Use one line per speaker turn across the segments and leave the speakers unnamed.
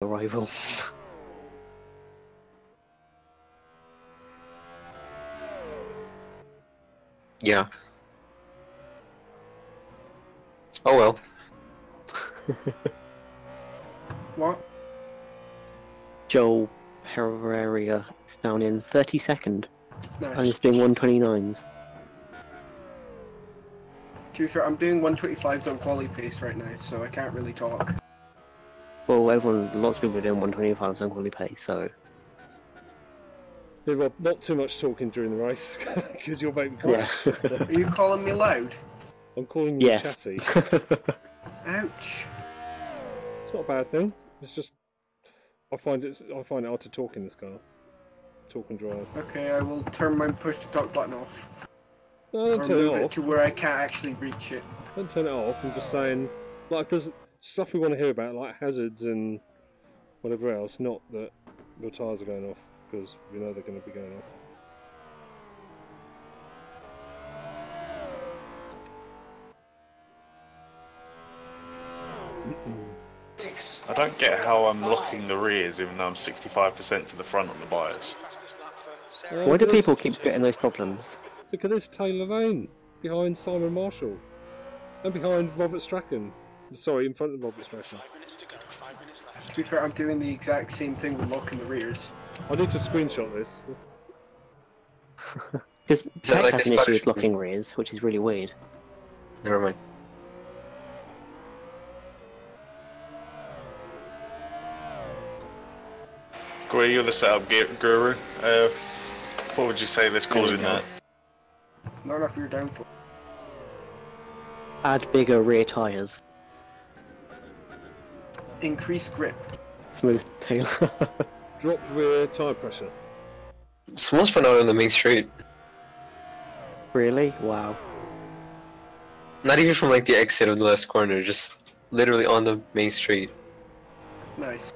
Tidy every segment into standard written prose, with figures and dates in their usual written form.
arrival.
Yeah. Oh well.
What?
Joel Herrera is down in 32nd. And
Nice.
he's doing 129s.
To be fair, I'm doing 125s on quality pace right now, so I can't really talk.
Well, lots of people are doing 125s on quality pace, so...
Yeah, Rob, not too much talking during the race, because you're making
Yeah.
comments.
Are you calling me loud?
I'm calling you
Yes.
chatty.
Ouch.
It's not a bad thing. It's just I find it hard to talk in this car. Talk and drive.
Okay, I will turn my push to talk button off.
No,
Or
don't turn
move
it
it
off.
to where I can't actually reach it.
Don't turn it off. I'm just saying, like, if there's stuff we want to hear about, like hazards and whatever else, not that your tyres are going off, because we know they're going to be going off.
I don't get how I'm locking the rears even though I'm 65% to the front on the bias.
Why do people keep getting those problems?
Look at this, Taylor Lane, behind Simon Marshall. And behind Robert Strachan. Sorry, in front of Robert Strachan.
To be fair, I'm doing the exact same thing with locking the rears.
I need to screenshot this.
Because
that
Tech
like
has
a
an issue
Scottish
with locking rears, which is really weird.
Never mind.
Gray, you're the setup guru. What would you say this causing that?
Not enough for your downfall.
Add bigger rear tyres.
Increase grip.
Smooth tail.
Drop rear tyre pressure.
Someone's put out on the main street.
Really? Wow.
Not even from like the exit of the last corner, just literally on the main street.
Nice.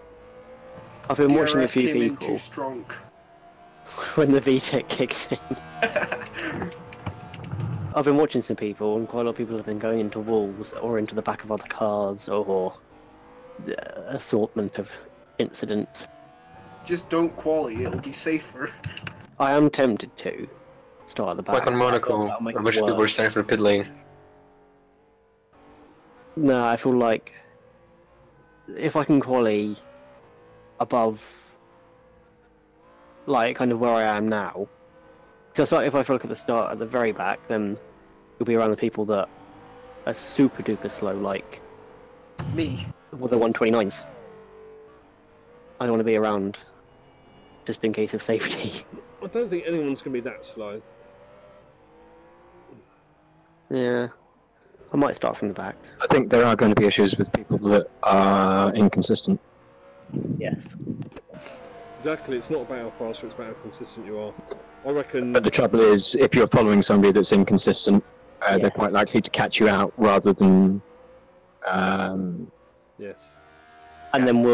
I've been watching a
DRS
few
came in
people
too strong.
when the VTEC kicks in. I've been watching some people, and quite a lot of people have been going into walls or into the back of other cars or assortment of incidents.
Just don't quali, it'll be safer.
I am tempted to start at the back.
Like on Monaco,
That'll make
a
it
bunch of people were
worse.
starting for the pit lane.
No, I feel like if I can quali above, like, kind of where I am now, because like, if I look at the start at the very back, then you'll be around the people that are super duper slow, like
Me.
with the 129s. I don't want to be around just in case of safety.
I don't think anyone's going to be that slow.
Yeah, I might start from the back.
I think there are going to be issues with people that are inconsistent.
Yes.
Exactly, it's not about how fast, it's about how consistent you are. I reckon...
But the trouble is, if you're following somebody that's inconsistent, they're
Yes.
quite likely to catch you out rather than...
Yes.
And then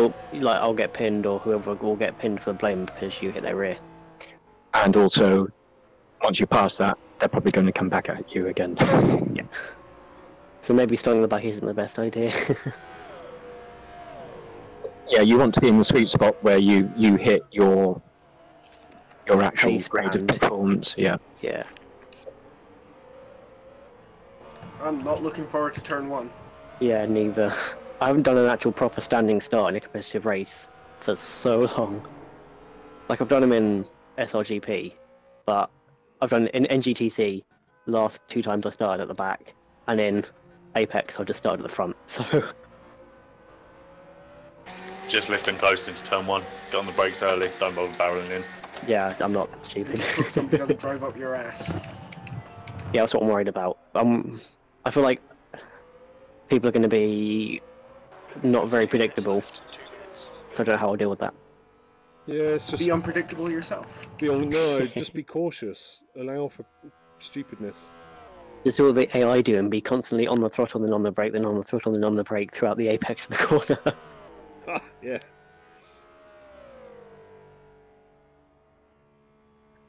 I'll get pinned, or whoever will get pinned for the blame because you hit their rear.
And also, once you pass that, they're probably going to come back at you again.
Yeah. So maybe starting the back isn't the best idea.
Yeah, you want to be in the sweet spot where you hit your actual
Pace
grade of
band.
performance. Yeah.
Yeah.
I'm not looking forward to turn one.
Yeah, neither. I haven't done an actual proper standing start in a competitive race for so long. Like, I've done them in SRGP, but I've done in NGTC the last 2 times I started at the back, and in Apex I just started at the front, so...
Just lifting close into turn 1, get on the brakes early, don't bother barreling in.
Yeah, I'm not stupid.
Hope somebody doesn't drive up your ass.
Yeah, that's what I'm worried about. I feel like people are going to be not very predictable, so I don't know how I'll deal with that.
Yeah, it's just...
Be unpredictable yourself.
just be cautious. Allow for stupidness.
Just do what the AI do and be constantly on the throttle, then on the brake, then on the throttle, then on the brake throughout the apex of the corner.
Yeah.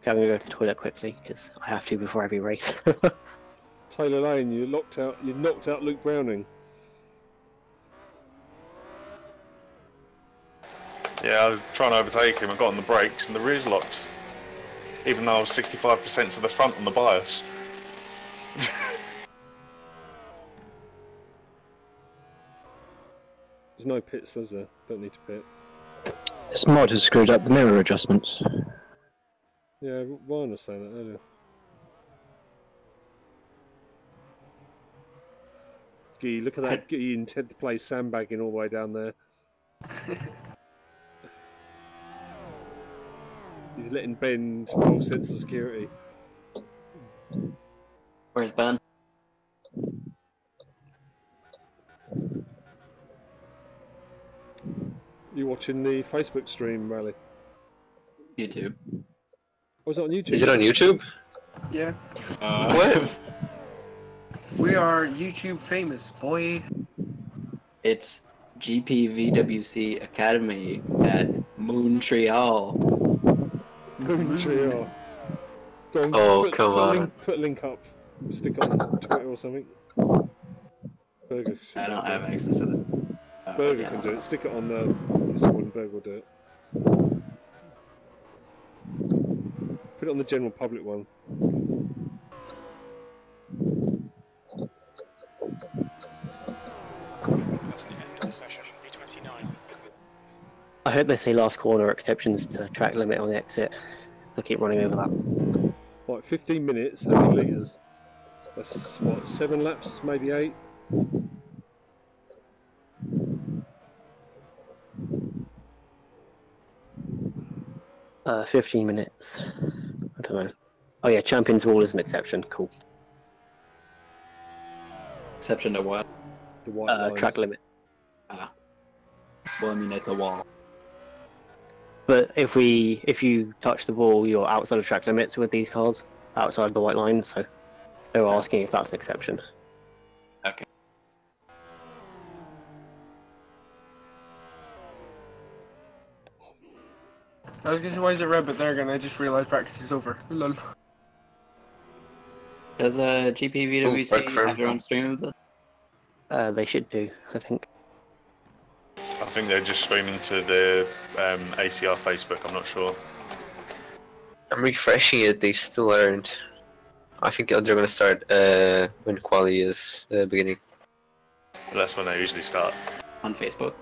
Okay, I'm going to go to the toilet quickly, because I have to before every race.
Taylor Lane, you knocked out Luke Browning.
Yeah, I was trying to overtake him. I got on the brakes and the rear's locked. Even though I was 65% to the front on the bias.
There's no pits, is there? Don't need to pit.
This mod has screwed up the mirror adjustments.
Yeah, Ryan was saying that earlier. Gee, look at that Gee in 10th place sandbagging all the way down there. He's letting Ben full sense of security.
Where's Ben?
You watching the Facebook stream, Rally?
YouTube.
Was it on YouTube?
Is it on YouTube?
Yeah.
What?
We are YouTube famous, boy.
It's GPVWC Academy at Montreal.
Montreal. Go on,
Oh, come on.
Put a link up. Stick it on Twitter or something. Burger.
I don't have access to the.
Burger
yeah.
can do it. Stick it on Discord and Burger will do it. Put it on the general public one.
I hope they say last corner exceptions to track limit on the exit. So I keep running over that.
Like 15 minutes, how many litres? That's what, 7 laps, maybe 8?
15 minutes. I don't know. Oh yeah, Champions Wall is an exception. Cool.
Exception to what?
The white lines.
Track limit.
Ah. Well, I mean, it's a wall.
But if you touch the wall, you're outside of track limits with these cars, outside of the white line. So they were asking if that's an exception.
Okay.
I was gonna say, why is it red, but there again, I just realized practice is over. Lol.
Does GPVWC have their own stream of this?
They should do, I think.
I think they're just streaming to the ACR Facebook, I'm not sure.
I'm refreshing it, they still aren't. I think they're gonna start when quali is beginning.
That's when they usually start.
On Facebook?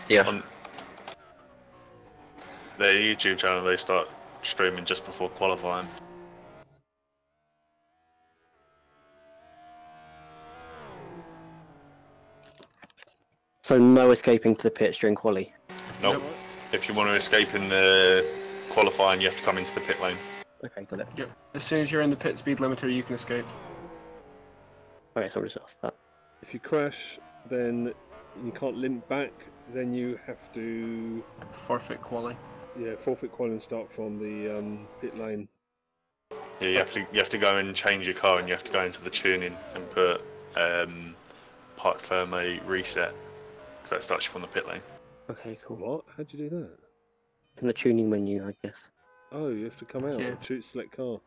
Yeah.
On their YouTube channel, they start streaming just before qualifying.
So no escaping to the pits during quali.
Nope. If you want to escape in the qualifying, you have to come into the pit lane.
Okay, got it.
Yep. As soon as you're in the pit speed limiter, you can escape.
Okay, someone just asked that.
If you crash, then you can't limp back. Then you have to
Forfeit quali.
forfeit quality and start from the pit lane.
Yeah, you have to go and change your car, and you have to go into the tuning and put park firm reset, because that starts you from the pit lane.
Okay, cool.
What? How'd you do that?
In the tuning menu, I guess.
Oh, you have to come out
Yeah.
and choose select car.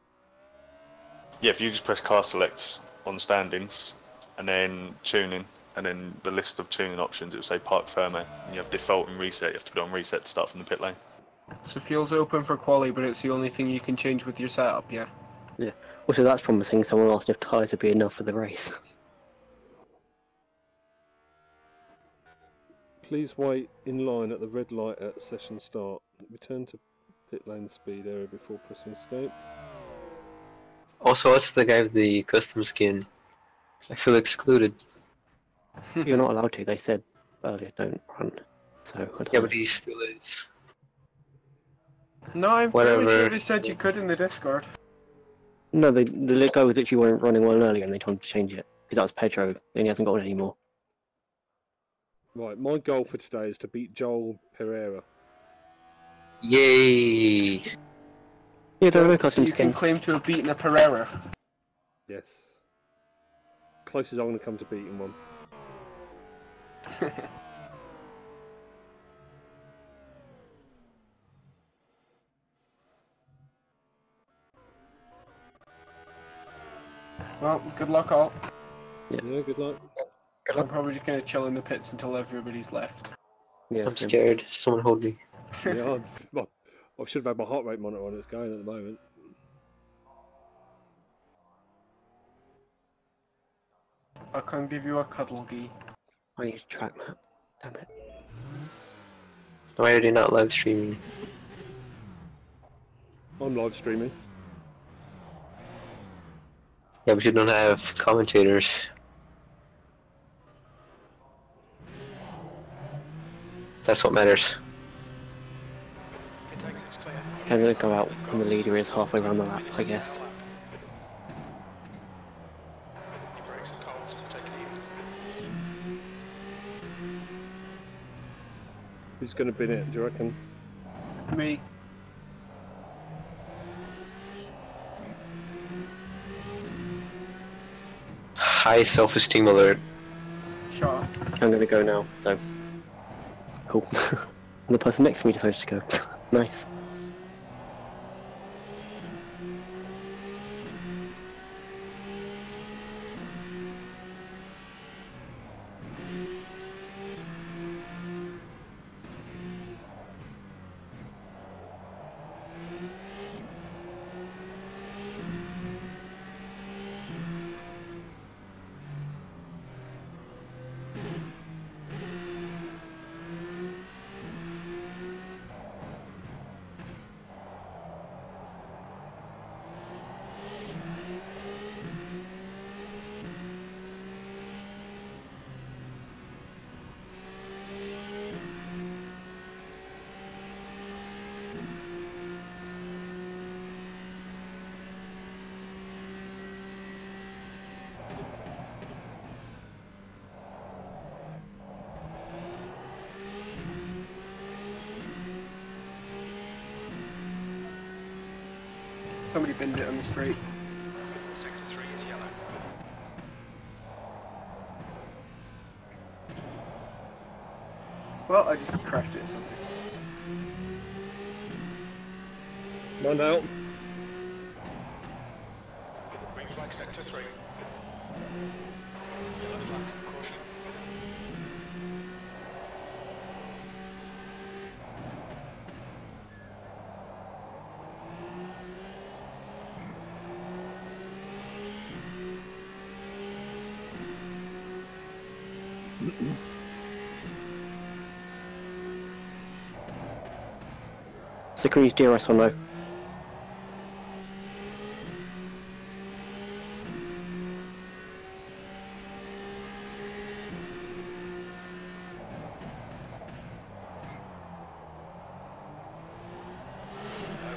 Yeah, if you just press car select on standings, and then tuning, and then the list of tuning options, it will say park firm, and you have default and reset. You have to put it on reset to start from the pit lane.
So fuel's open for quali, but it's the only thing you can change with your setup, yeah?
Yeah. Also, that's promising. Someone asked if tyres would be enough for the race.
Please wait in line at the red light at session start. Return to pit lane speed area before pressing escape.
Also, what's the guy with the custom skin? I feel excluded.
You're not allowed to. They said earlier, don't run. So I don't
Yeah,
know.
but he still is.
No, I'm pretty
Whatever.
sure they said you could in the Discord.
No, the guy was literally running one earlier, and they told him to change it because that was Pedro, and he hasn't got it anymore.
Right, my goal for today is to beat Joel Pereira.
Yay!
Yeah, there are no
So
custom
you can
skins.
claim to have beaten a Pereira.
Yes. Closest I'm going to come to beating one.
Well, good luck all.
Yeah, good luck.
I'm probably just going to chill in the pits until everybody's left.
Yeah,
I'm
same.
scared. Someone hold me.
Yeah, I should have had my heart rate monitor on. It's going at the moment.
I can give you a cuddle gee.
I need a track map. Damn it.
Why are they not live streaming?
I'm live streaming.
Yeah, but you don't have commentators. That's what matters.
I'm gonna go out when the leader is halfway around the lap, I guess.
Who's going to bin it, do you reckon?
Me.
High self-esteem alert.
Sure.
I'm gonna go now, so. Cool. And the person next to me decided to go. Nice.
Somebody binned it on the straight.
Sector 3 is yellow.
Well, I just crashed it or something.
Come on now.
Green flag sector 3. Yellow flag, caution.
So can we use DRS or no?
Yellow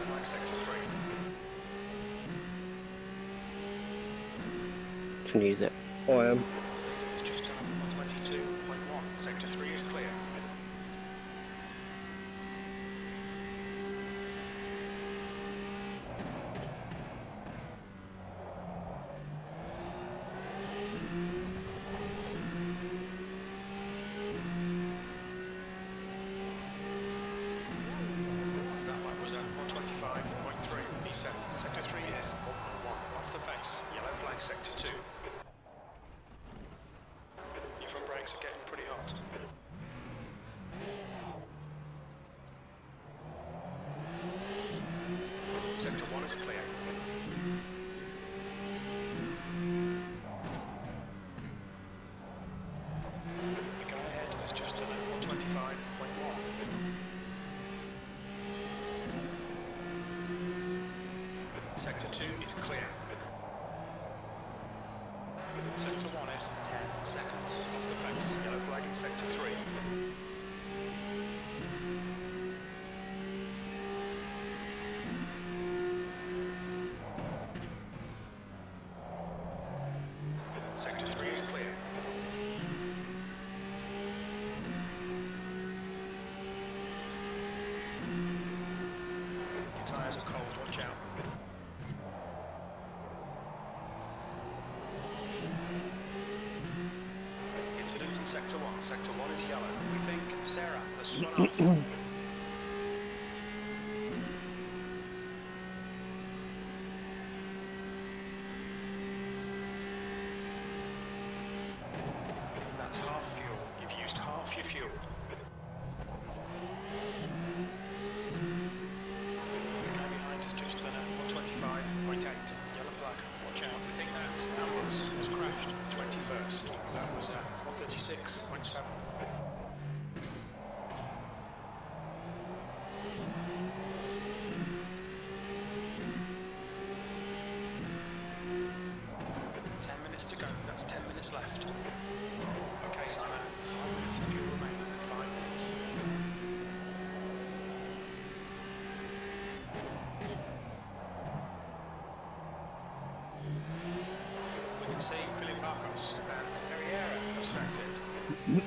flag sector 3.
Can use it.
I am.
It's just done 22.1. Sector 3 is clear. That one was at 125.3. B7. Sector 3 is 1.1. Off the pace. Yellow flag sector 2. Your front brakes are getting pretty hot. Sector 1 is clear. The guy ahead is just at 125.1. Sector 2 is clear. Sector 1 is 10 seconds off the pace. Yellow flag in sector 3. Sector 3 is clear. Your tyres are cold, watch out. Incident in sector 1. Sector 1 is yellow. We think Sarah has spun off. That's half fuel. You've used half your fuel. Green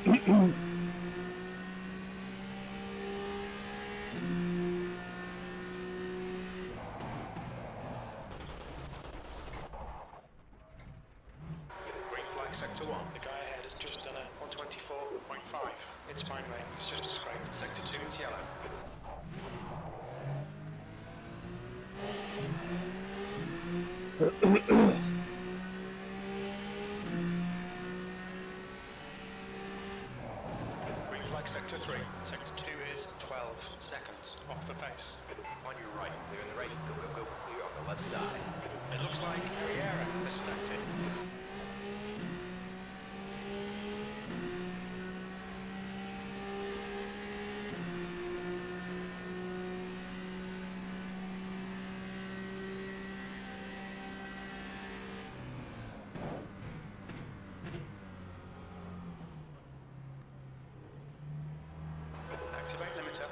flag sector 1. The guy ahead has just done a 124.5. It's fine, mate. It's just a scrape. Sector 2 is yellow. Green flag sector 3. Sector 2 is 12 seconds off the pace.
On your right, clear the right. Go, go, go. Clear on the left side.
It looks like Riera has stacked it. Activate limiter.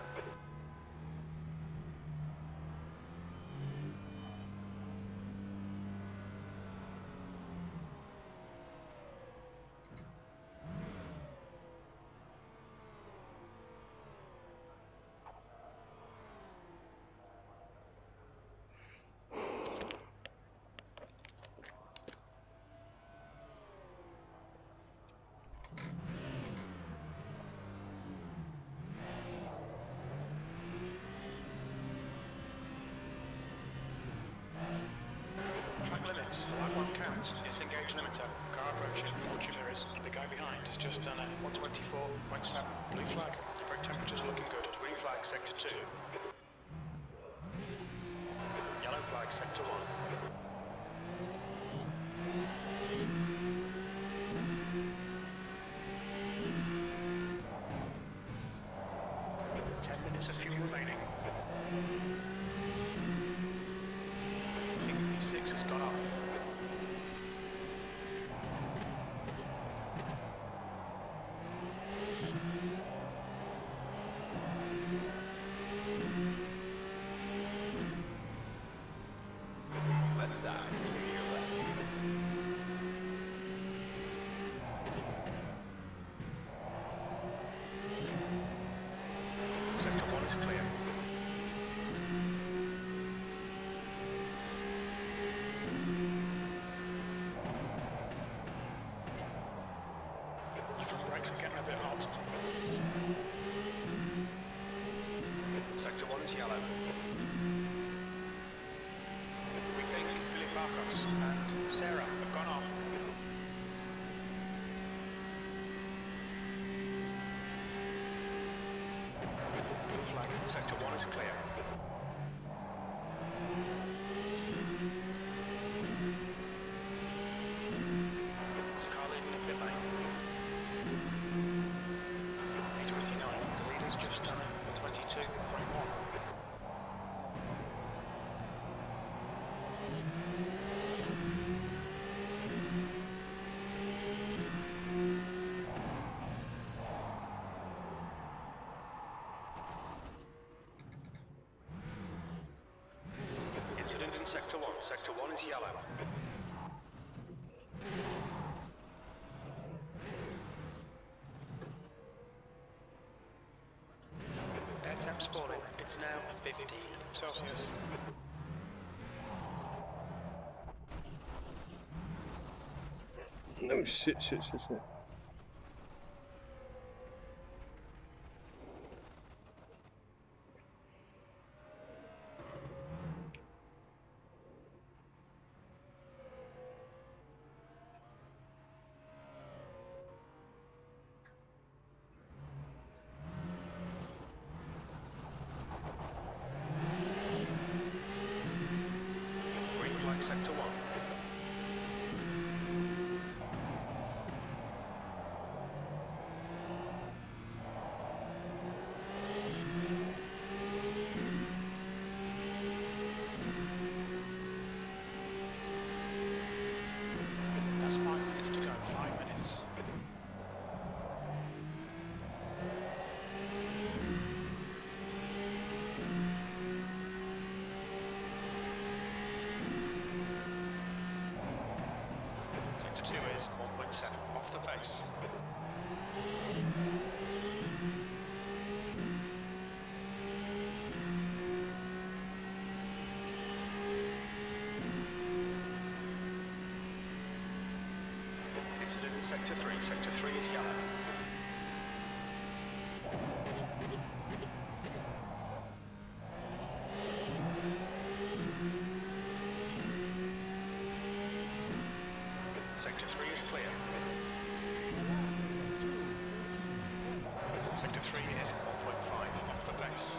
Track limits. Line 1 count. Disengage limiter. Car approaching. Watch your mirrors. The guy behind has just done a 124.7. Blue flag. Brake temperatures are looking good. Green flag sector 2. Yellow flag sector 1. Of fuel remaining. I think P6 has gone up.
Left side, clear your left.
Sector 1 is clear. Your front brakes are getting a bit hot. Sector 1 is yellow. We think Philip Marcos and Sarah have gone off. Blue flag. Sector 1 is clear. There's a car leaving the pit lane. A29. The leader's just done a 22.1. Incident in Sector 1. Sector 1 is yellow. Air temp falling. It's now 15 Celsius.
No, shit.
Green flag Sector 1. That's 5 minutes to go. 5 minutes. Sector 2 is 1.7 off the pace. Sector 3. Sector 3 is yellow. Sector 3 is clear. Sector 3 is 1.5 off the base.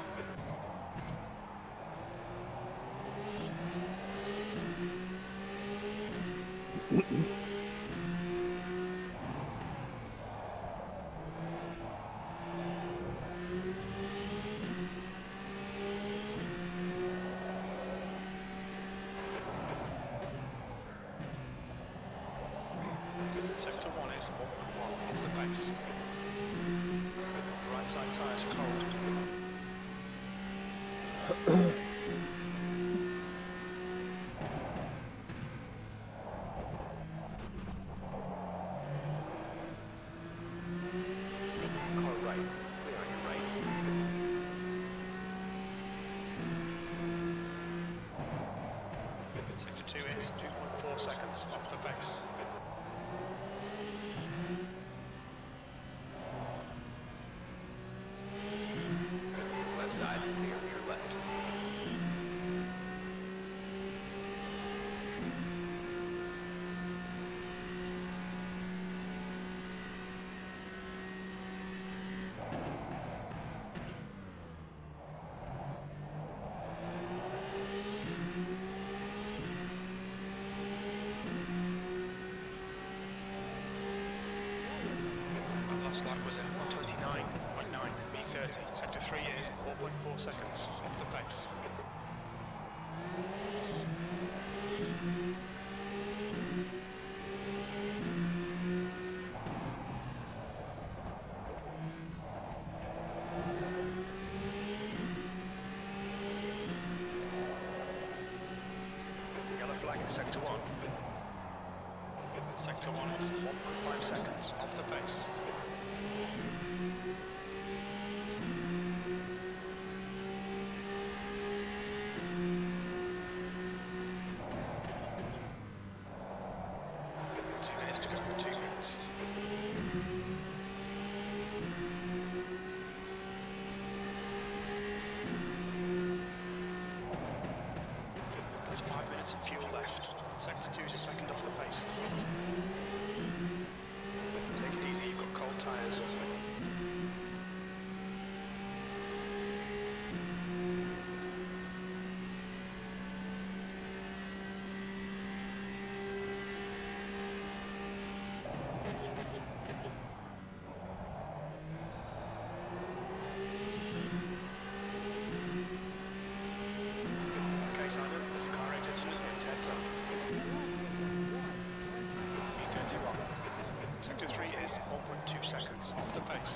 Sector 1 is 1.1 off the base. Right side tyres are cold.
Car right. Clear on your right.
Sector 2 is 2.4 seconds off the base.
Left side, clear on your left.
My last lap was at 129.9 B30. Sector 3 is 4.4 seconds off the base. Yellow flag in Sector 1. Sector 1 is 1.5 seconds off the base. Two minutes to go. 2 minutes. There's 5 minutes of fuel left. Sector 2 is a second off the pace. Take it easy, you've got cold tyres. Okay, Simon, there's a car exiting its heads up. B31. Sector 3 is 1.2 seconds off the pace.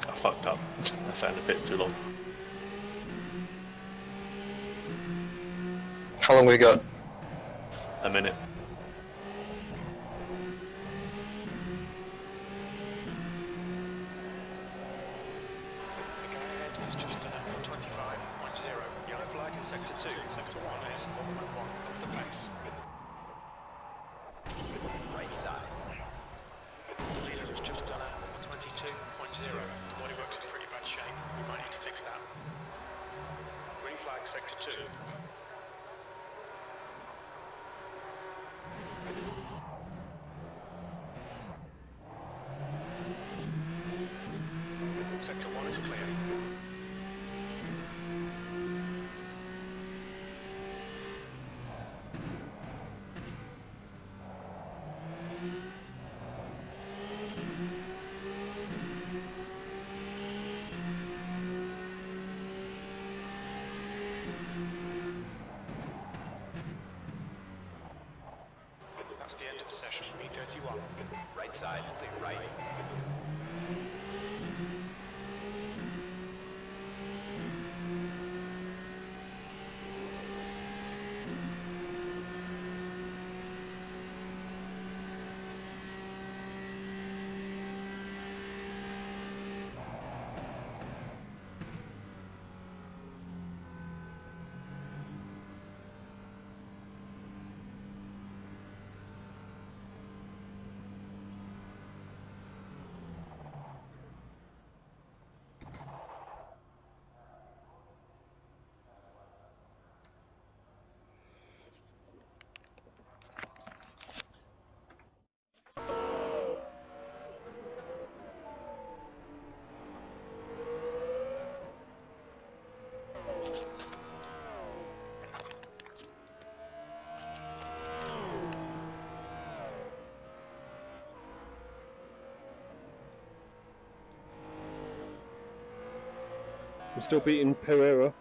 I fucked up. I sat in the pits too long.
How long we got?
A minute.
The guy ahead is just done 125.0. Yellow flag in Sector 2. Sector 1 is 1.1 off the pace.
Right side.
The leader has just done 122.0. The bodywork's in pretty bad shape. We might need to fix that. Green flag Sector 2. Sector 1 is clear. That's the end of the session. B31.
Right side, clear right.
I'm still beating Pereira.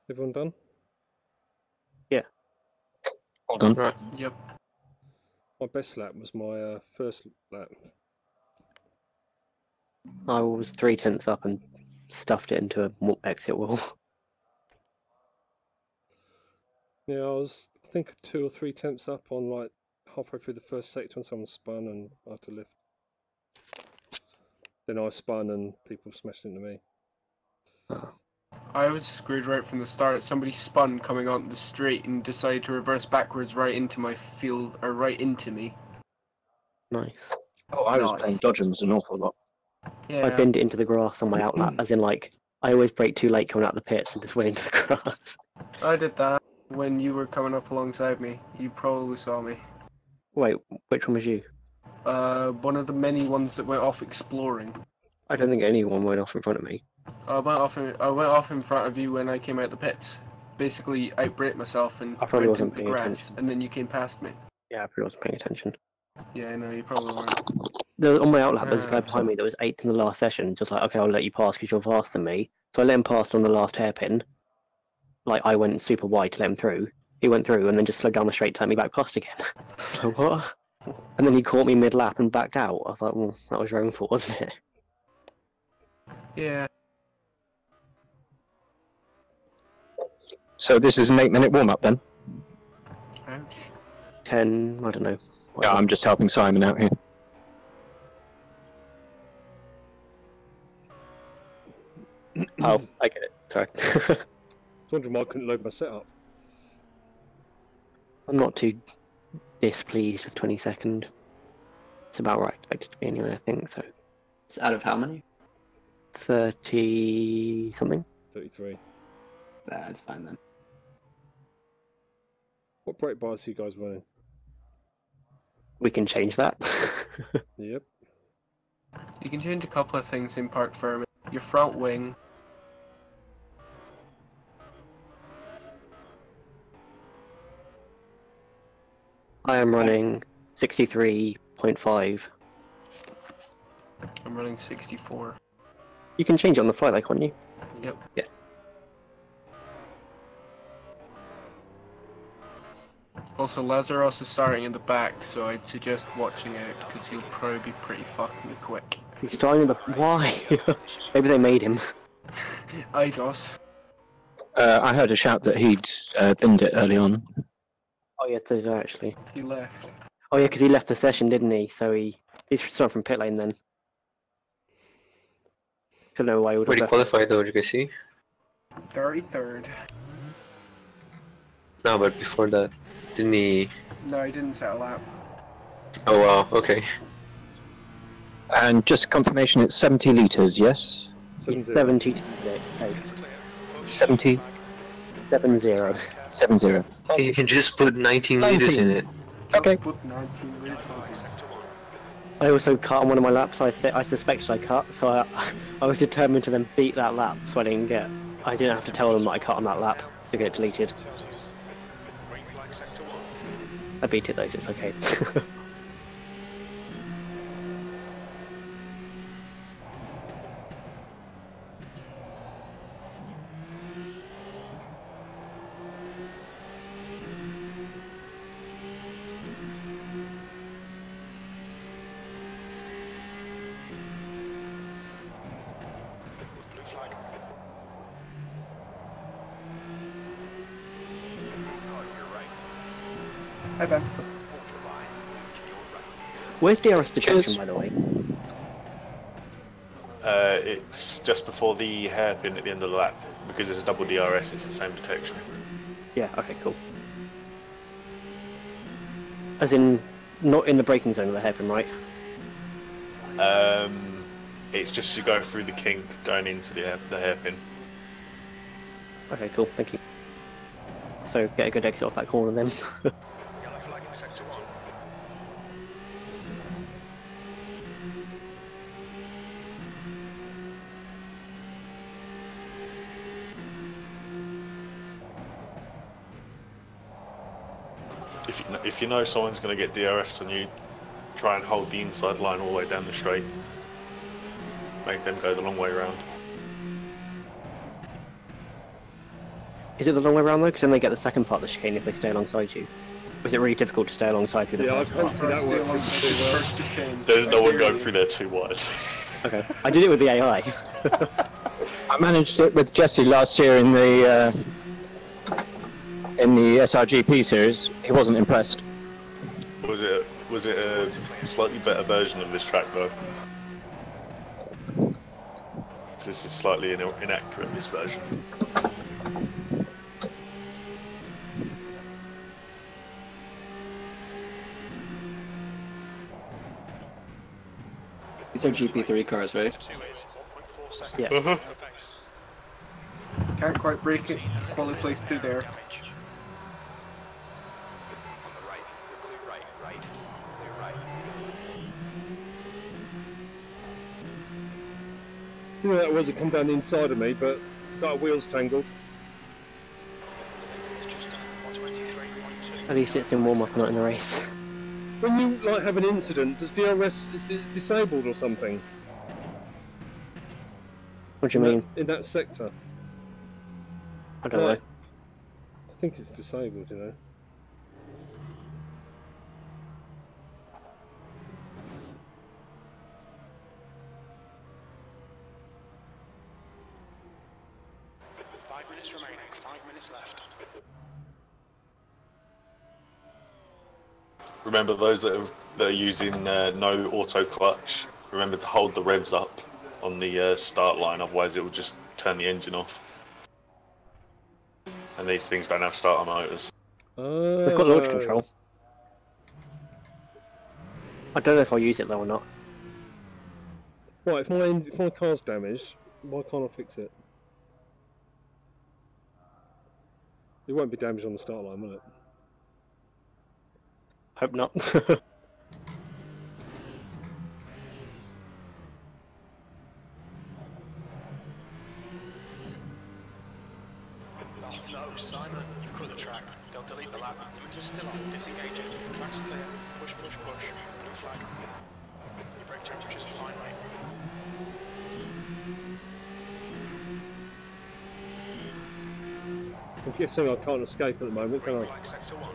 Everyone done?
Hold on.
Right.
Yep.
My best lap was my first lap.
I was 3/10 up and stuffed it into a exit wall.
Yeah, I was, I think, 2 or 3 tenths up on like halfway through the first sector when someone spun and I had to lift. Then I spun and people smashed into me.
I was screwed right from the start. Somebody spun coming onto the straight and decided to reverse backwards right into my field, or right into me.
Nice.
Oh, I was
Nice.
playing Dodgems an awful lot.
Yeah.
I binned it into the grass on my outlap, as in like I always brake too late coming out the pits and just went into the grass.
I did that when you were coming up alongside me. You probably saw me.
Wait, which one was you?
One of the many ones that went off exploring.
I don't think anyone went off in front of me.
I went off in front of you when I came out the pits. Basically, outbraked myself and
I probably
went
wasn't
into the
paying
grass,
attention.
and then you came past me.
Yeah, I probably wasn't paying attention.
Yeah, no, you probably weren't.
On my outlap, there's a guy behind me that was 8th in the last session. Just like, okay, I'll let you pass because you're faster than me. So I let him pass on the last hairpin. Like, I went super wide to let him through. He went through and then just slowed down the straight to let me back past again. So what? And then he caught me mid-lap and backed out. I was like, well, that was your own fault, wasn't it?
Yeah.
So this is an 8-minute warm-up then?
Ouch.
10, I don't know.
Yeah, I'm just helping Simon out here.
Oh, I get it. Sorry.
I was wondering why I couldn't load my setup.
I'm not too displeased with 22nd. It's about right. I expected to be anyway, I think, so.
It's out of how many?
30 something.
33.
That's fine then.
What brake bars are you guys running?
We can change that.
Yep.
You can change a couple of things in Park Firm. Your front wing.
I am running 63.5.
I'm running 64.
You can change it on the fly, like, can't you?
Yep.
Yeah.
Also, Lazarus is starting in the back, so I'd suggest watching out, because he'll probably be pretty fucking quick.
He's starting in the... Why? Maybe they made him.
Eidos.
I heard a shout that he'd binned it early on.
Oh, yeah, so actually.
He left.
Oh, yeah, because he left the session, didn't he? So he's starting from pit lane then. Don't know why he would
Where
have
did he
left.
qualify though, did you guys see?
33rd.
No, but before that, didn't he?
No, he didn't set a lap.
Oh wow, okay.
And just confirmation, it's 70 litres, yes?
70.
70?
70.
70.
You can just put 19 liters in it.
Okay.
Put 19 liters in.
I also cut on one of my laps. I suspected I cut, so I was determined to then beat that lap, so I didn't have to tell them that I cut on that lap to get it deleted. I beat it though, so it's okay.
Hi, Ben.
Where's DRS detection, by the way?
It's just before the hairpin at the end of the lap. Because there's a double DRS, it's the same detection.
Yeah, okay, cool. As in, not in the braking zone of the hairpin, right?
It's just you go through the kink going into the hairpin.
Okay, cool, thank you. So, get a good exit off that corner then.
Yellow flag in sector 1.
If you know someone's going to get DRS on you, try and hold the inside line all the way down the straight. Make them go the long way around.
Is it the long way around though? Because then they get the second part of the chicane if they stay alongside you. Or is it really difficult to stay alongside through the
Yeah, I
first
can't
part?
see that working too well.
There's no one going through there too wide.
Okay, I did it with the AI.
I managed it with Jesse last year in the SRGP series. He wasn't impressed.
Was it a slightly better version of this track though? 'Cause this is slightly inaccurate, this version.
These are GP3 cars, right?
Yeah.
Can't quite break it. Quality place through there.
On the right. Clear right. Right. Clear right.
You know that was it come down the inside of me, but got our wheels tangled.
It's just done 123.2.
At least it's in warm-up and not in the race.
When you like have an incident, does DRS is it disabled or something?
What do you mean?
In that sector?
I don't know.
I think it's disabled, you know.
Five minutes remaining. 5 minutes left.
Remember those that are using no auto clutch. Remember to hold the revs up on the start line, otherwise it will just turn the engine off. And these things don't have starter motors.
We've got launch control. I don't know if I'll use it though or not.
Right, if my car's damaged, why can't I fix it? It won't be damaged on the start line, will it?
Hope not.
Oh no, Simon, you cut the track. They'll delete the lap. Limiter's still on. Disengage it. Track's clear. Push, push, push. Blue flag. Your brake temperatures are fine, mate.
I'm guessing I can't escape at the moment, can I?
Flag sector 1.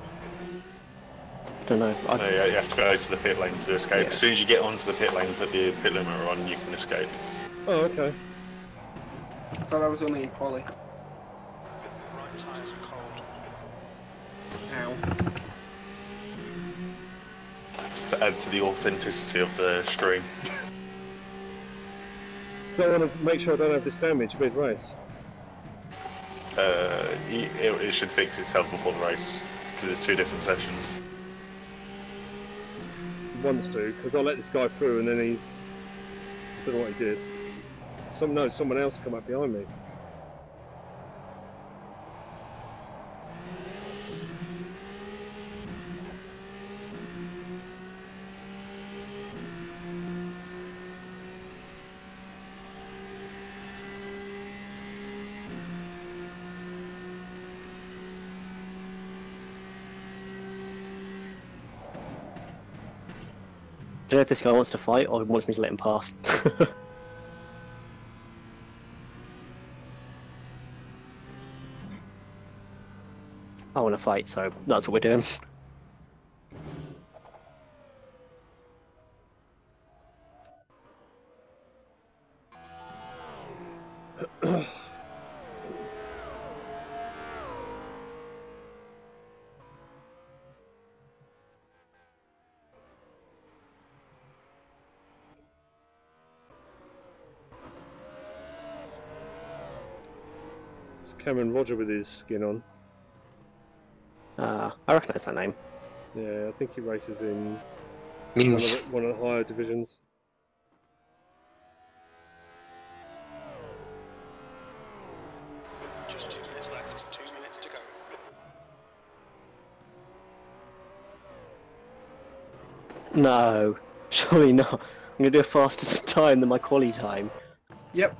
Don't know.
No, you have to go to the pit lane to escape.
Yeah.
As soon as you get onto the pit lane, put the pit limiter on, you can escape.
Oh, okay.
I thought I was only in quali.
Right tyres are cold.
Ow.
Just to add to the authenticity of the stream.
So I want to make sure I don't have this damage mid-race.
It should fix itself before the race, because it's 2 different sessions.
Wants to, because I let this guy through and then I don't know what he did. Someone else come up behind me.
I don't know if this guy wants to fight or wants me to let him pass. I want to fight, so that's what we're doing.
It's Cameron Roger with his skin on.
I recognise that name.
Yeah, I think he races in
Means
one of the higher divisions.
Just 2 minutes left, 2 minutes to go.
No, surely not. I'm gonna do a faster time than my quali time.
Yep.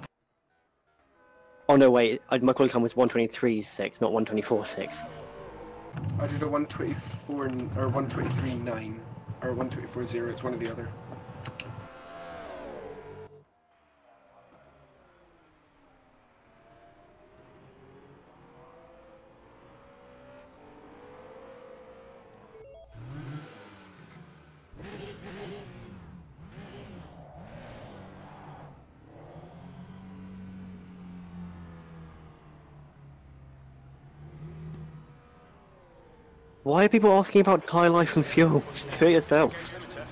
Oh no, wait. My quali time was 1:23.6, not 1:24.6.
I did a 1:24 or 1:23.9 or 1:24.0. It's one or the other.
Why are people asking about tyre life and fuel? Just do it yourself.
Engage limiter.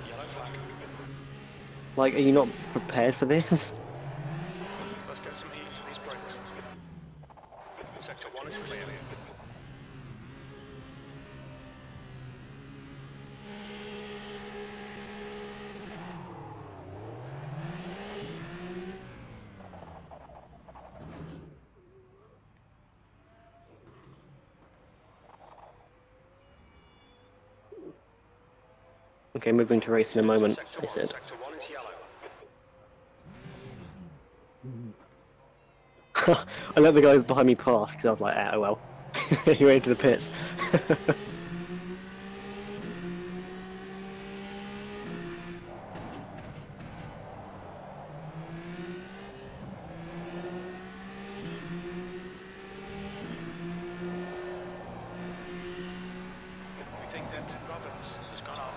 Yellow flag.
Like, are you not prepared for this?
Let's get some heat into these brakes. Sector 1 is clear.
Okay, moving to race in a moment,
Sector
I
1.
said.
Sector 1 is yellow.
I let the guy behind me pass because I was like, oh well. He went into the pits.
We think that Roberts has gone off.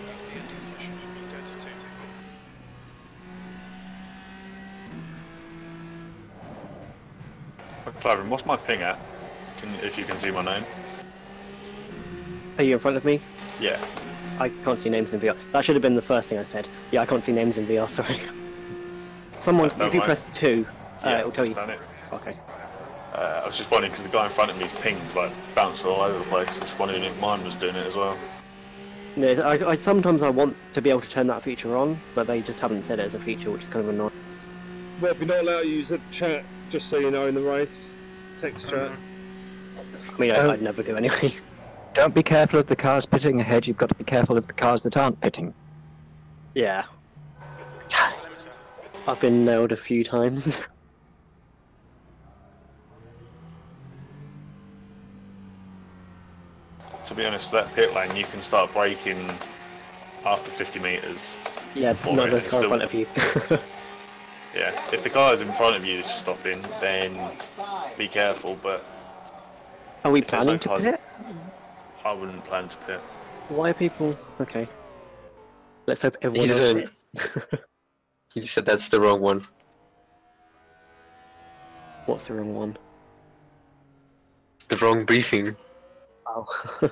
That's the end of the session. B32.
Clavin, what's my ping at? If you can see my name.
Are you in front of me?
Yeah.
I can't see names in VR. That should have been the first thing I said. Yeah, I can't see names in VR, sorry. Someone,
Don't
if you
worry.
press 2,
Yeah,
it'll tell
just
you.
done it.
Okay.
I was just wondering because the guy in front of me's pings like bounced all over the place. I was just wondering if mine was doing it as well.
Yeah, I sometimes I want to be able to turn that feature on, but they just haven't said it as a feature, which is kind of annoying.
Well, you're not allowed to use the chat, just so you know, in the race. Text chat.
I mean, I'd never do anyway.
Don't be careful of the cars pitting ahead, you've got to be careful of the cars that aren't pitting.
Yeah. I've been nailed a few times.
To be honest, that pit lane you can start braking after 50 metres.
Yeah,
Or
no,
it's
there's a car in
still-
front of you.
Yeah, if the car's in front of you stopping, then be careful, but
Are we
if there's no
planning to
cars-
pit?
I wouldn't plan to pit.
Why are people... Okay. Let's hope everyone
He's
else
in.
pits.
You said that's the wrong one.
What's the wrong one?
The wrong briefing.
Oh.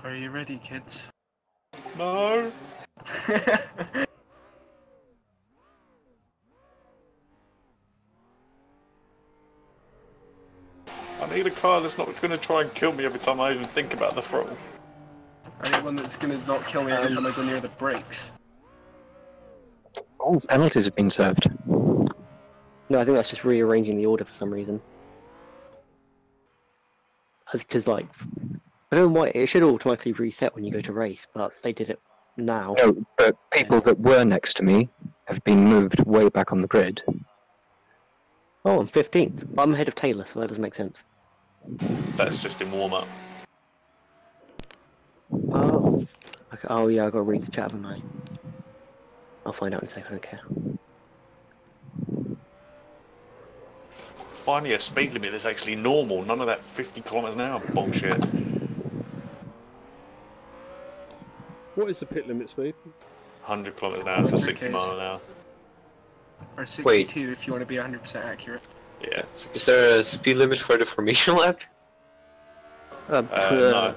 Are you ready, kids?
No! I need a car that's not going to try and kill me every time I even think about the throttle.
I need one that's gonna not kill me every time I go near the brakes.
Oh, penalties have been served.
No, I think that's just rearranging the order for some reason. Because, like, I don't know why, it should automatically reset when you go to race, but they did it now.
No, but people that were next to me have been moved way back on the grid.
Oh, I'm 15th. But I'm ahead of Taylor, so that doesn't make sense.
That's just in warm up.
Oh. Okay, oh yeah, I've got to read the chat, haven't I? I'll find out in a second, I don't care.
Finally, a speed limit that's actually normal. None of that 50 kilometers an hour bullshit.
What is the pit limit speed?
100 kilometers an hour, so 60
100
miles an hour.
Or 62 if you want to be 100% accurate.
Yeah.
Is there a speed limit for the formation lap?
No.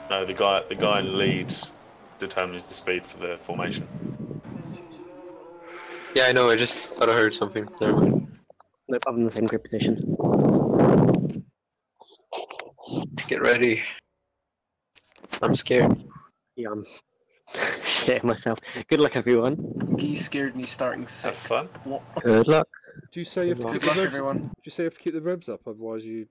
No, the guy in lead determines the speed for the formation.
Yeah, I know. I just thought I heard something. Never mind.
Nope, I'm in the same grid position.
Get ready. I'm scared.
Yeah, I'm shitting myself. Good luck, everyone.
He scared me starting sick.
Have fun.
What?
Good luck.
Do you say you have to keep
Good
the
luck,
revs?
everyone.
Do you say you have to keep the revs up? Otherwise, you.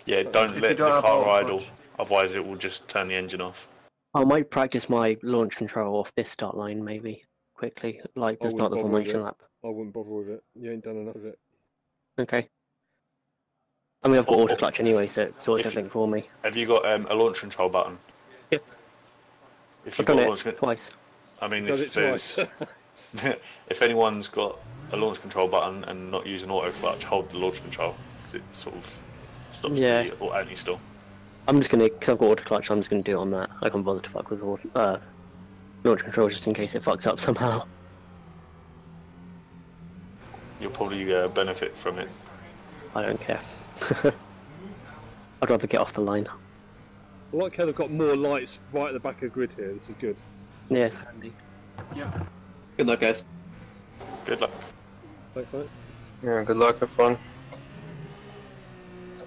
Yeah, don't
If you
let
don't
the
have
car
auto
idle,
clutch.
otherwise it will just turn the engine off.
I might practice my launch control off this start line, maybe, quickly. Like,
I
just not
wouldn't
the
bother with
formation
it.
lap.
I wouldn't bother with it. You ain't done enough of it.
Okay. I mean, I've got
Or-
auto clutch anyway, so it sorts
if-
everything for me.
Have you got a launch control button?
Yep.
If
I've
you've
done
got a
it
launch control,
twice.
I mean,
Done
if
it twice.
there's if anyone's got a launch control button and not using auto clutch, hold the launch control because it sort of stops
Yeah.
the anti-stall.
I'm just gonna, because I've got auto clutch, I'm just gonna do it on that. I can't bother to fuck with launch control just in case it fucks up somehow.
You'll probably benefit from it.
I don't care. I'd rather get off the line.
I like how they've got more lights right at the back of the grid here. This is good.
Yeah, it's handy.
Yeah.
Good luck, guys.
Good luck.
Thanks, mate.
Yeah, good luck. Have fun.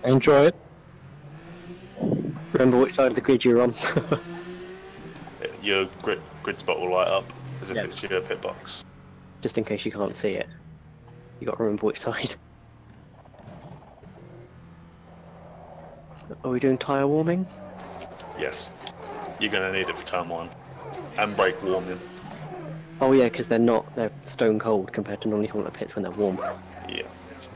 Enjoy it.
Remember which side of the grid you're on.
Your grid spot will light up as if
Yeah.
it's your pit box.
Just in case you can't see it. You got to remember which side. Are we doing tyre warming?
Yes. You're going to need it for turn 1. And brake warming.
Oh yeah, because they're stone cold compared to normally on the pits when they're warm.
Yes.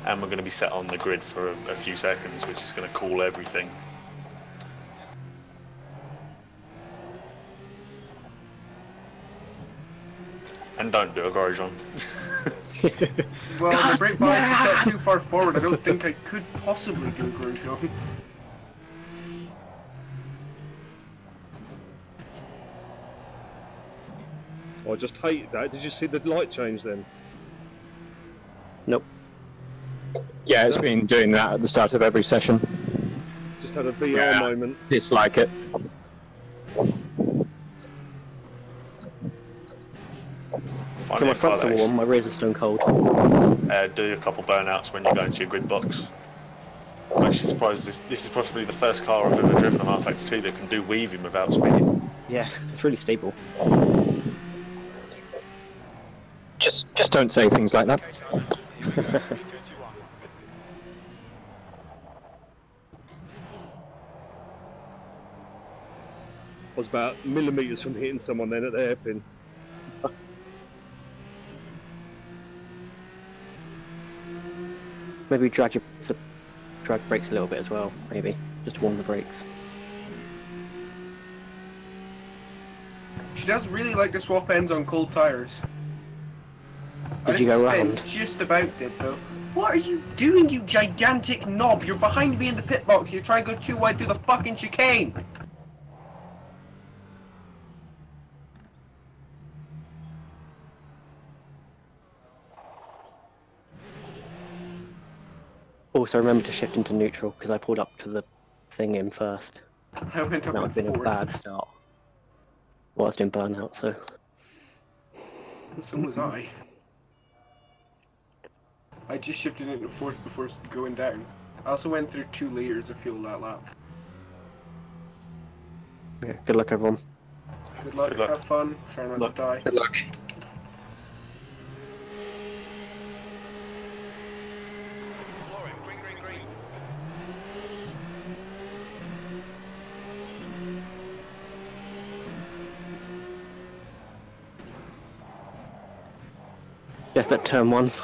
And we're going to be set on the grid for a few seconds, which is going to cool everything. And don't do a Grosjean.
Well, the brake bias is set too far forward. I don't think I could possibly do a Grosjean.
I just hate that. Did you see the light change then?
Nope.
Yeah, it's been doing that at the start of every session.
Just had a VR
Yeah.
moment.
Dislike it.
Find
So my
it
fronts are
Carlos.
warm, my rears are stone cold.
Do a couple burnouts when you go into your grid box. I'm actually surprised this is possibly the first car I've ever driven on RFX2 that can do weaving without speeding.
Yeah, it's really stable.
Just don't say things like that.
I was about millimetres from hitting someone then at the hairpin.
Maybe drag brakes a little bit as well, maybe. Just to warm the brakes.
She does really like to swap ends on cold tires.
Did you go round?
Just about did though. What are you doing, you gigantic knob? You're behind me in the pit box. You're trying to go too wide through the fucking chicane.
Also remember to shift into neutral, because I pulled up to the thing in first.
I went up
That would
in
have been a
fourth.
bad start. Whilst in burnout, so...
So was I. I just shifted into fourth before going down. I also went through 2 layers of fuel that lap.
Okay, good luck everyone.
Good luck,
Good luck.
have fun, try not
Luck.
to die.
Good luck.
Flooring, green, green, green.
Yes, that turn 1.
Left,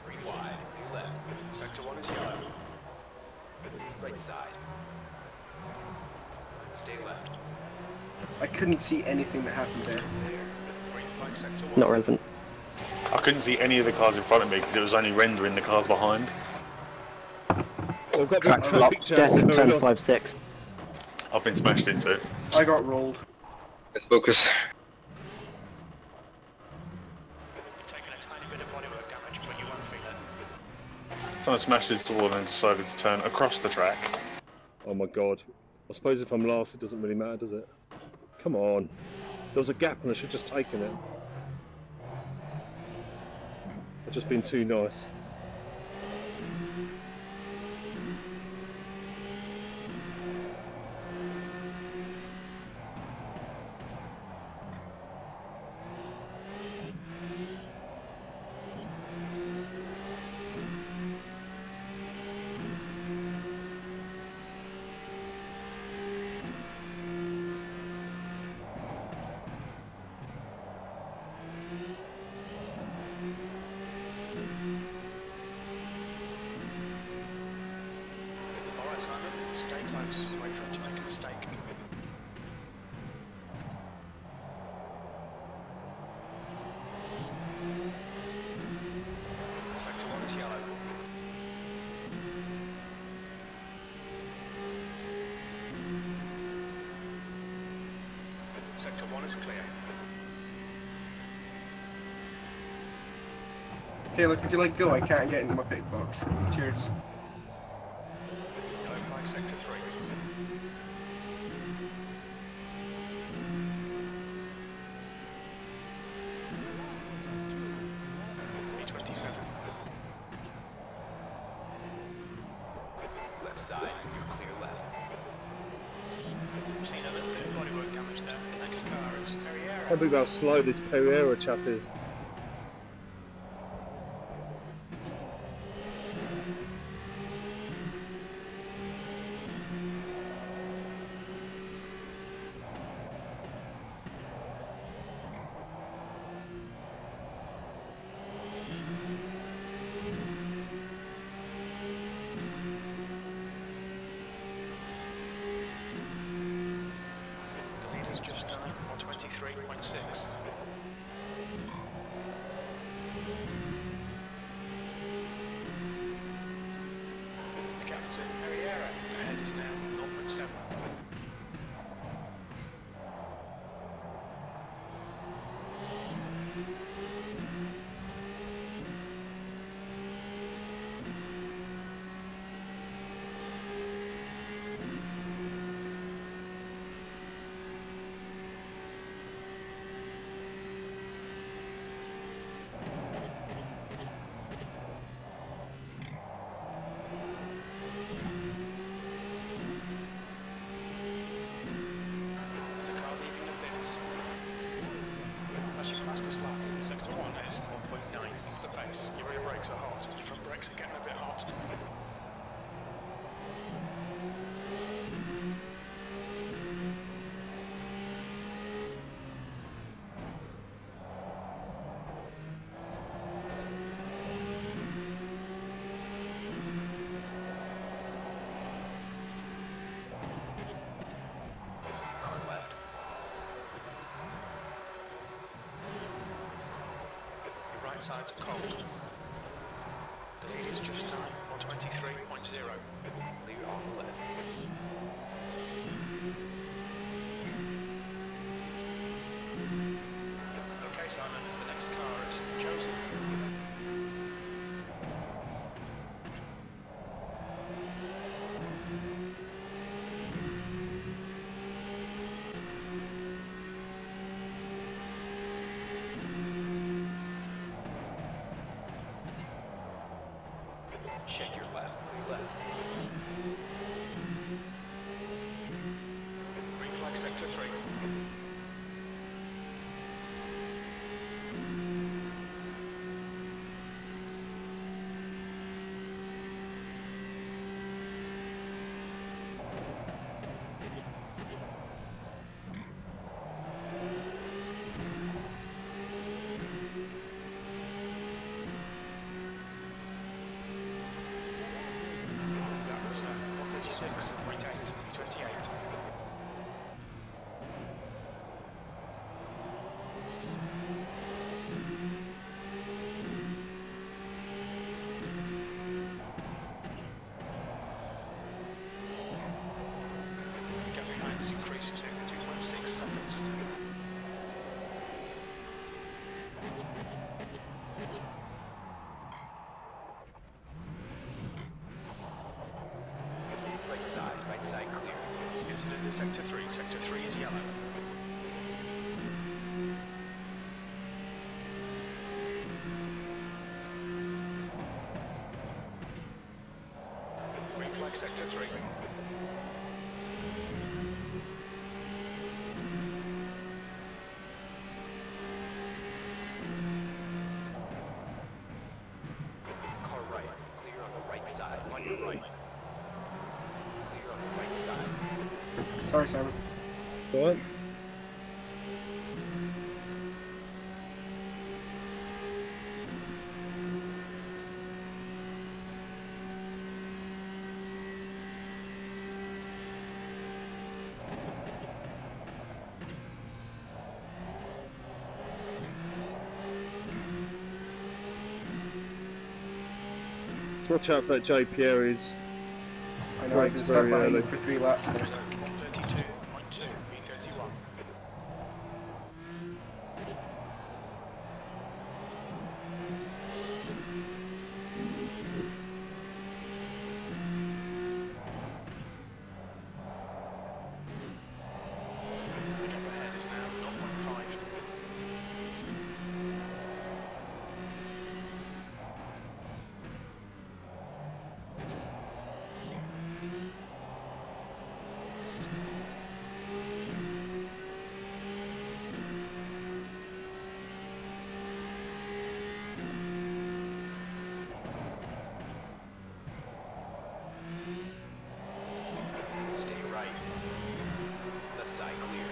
3 wide, left.
Sector 1 is yellow.
Right side. Stay left.
I couldn't see anything that happened there.
Green flag sector 1.
Not relevant.
I couldn't see any of the cars in front of me because it was only rendering the cars behind.
I've got
Track
the
flop.
picture
Death in
going
turn
on.
5-6.
I've been smashed into it.
I got rolled.
Let's focus.
Taking a tiny
kind of smashed into the wall and decided to turn across the track.
Oh my god. I suppose if I'm last, it doesn't really matter, does it? Come on. There was a gap and I should have just taken it. I've just been too nice.
Alright, Simon, stay close. Wait for him to make a mistake. Sector 1 is yellow. Sector 1 is clear.
Taylor, could you like go? I can't get into my pick box. Cheers.
Go flag sector 3. B27.
Left side, clear left.
Seen a little bit of bodywork damage there. The next car is
I
Ferriera.
can't believe how slow this Pereira chap is.
The leader's just done it, 123.6. The captain, Ferriera, ahead is now 0.7. There's a car leaving the pits. As you pass the slap, sector 1 is 1.9 off the pace. Your rear brakes are hot, your front brakes are getting a bit hot.
On left.
Your right sides are cold. The lead is just done it, 123.0.
Clear on the left.
Okay, Simon, the next car is Joseph.
Check your left. Clear left.
Green flag sector 3.
Sorry, Simon.
What? Watch out for that JPR is.
I know, I've been stuck
very
behind
early.
him for 3 laps now.
132.2, B31. The gap ahead is now 0.5.
Stay right. Left side clear.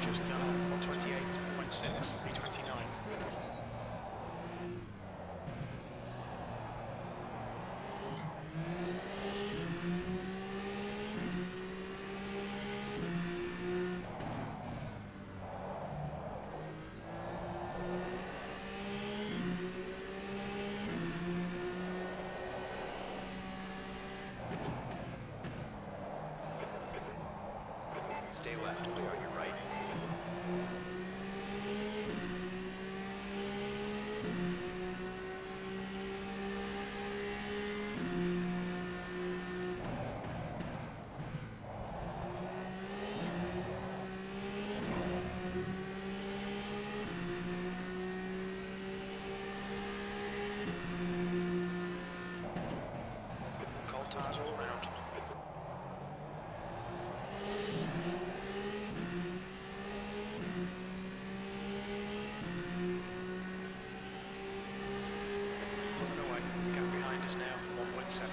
Just done 128.6, B29. Stay left, clear on your right.
Cold tires all round. Pulling away. The gap behind is now 1.7.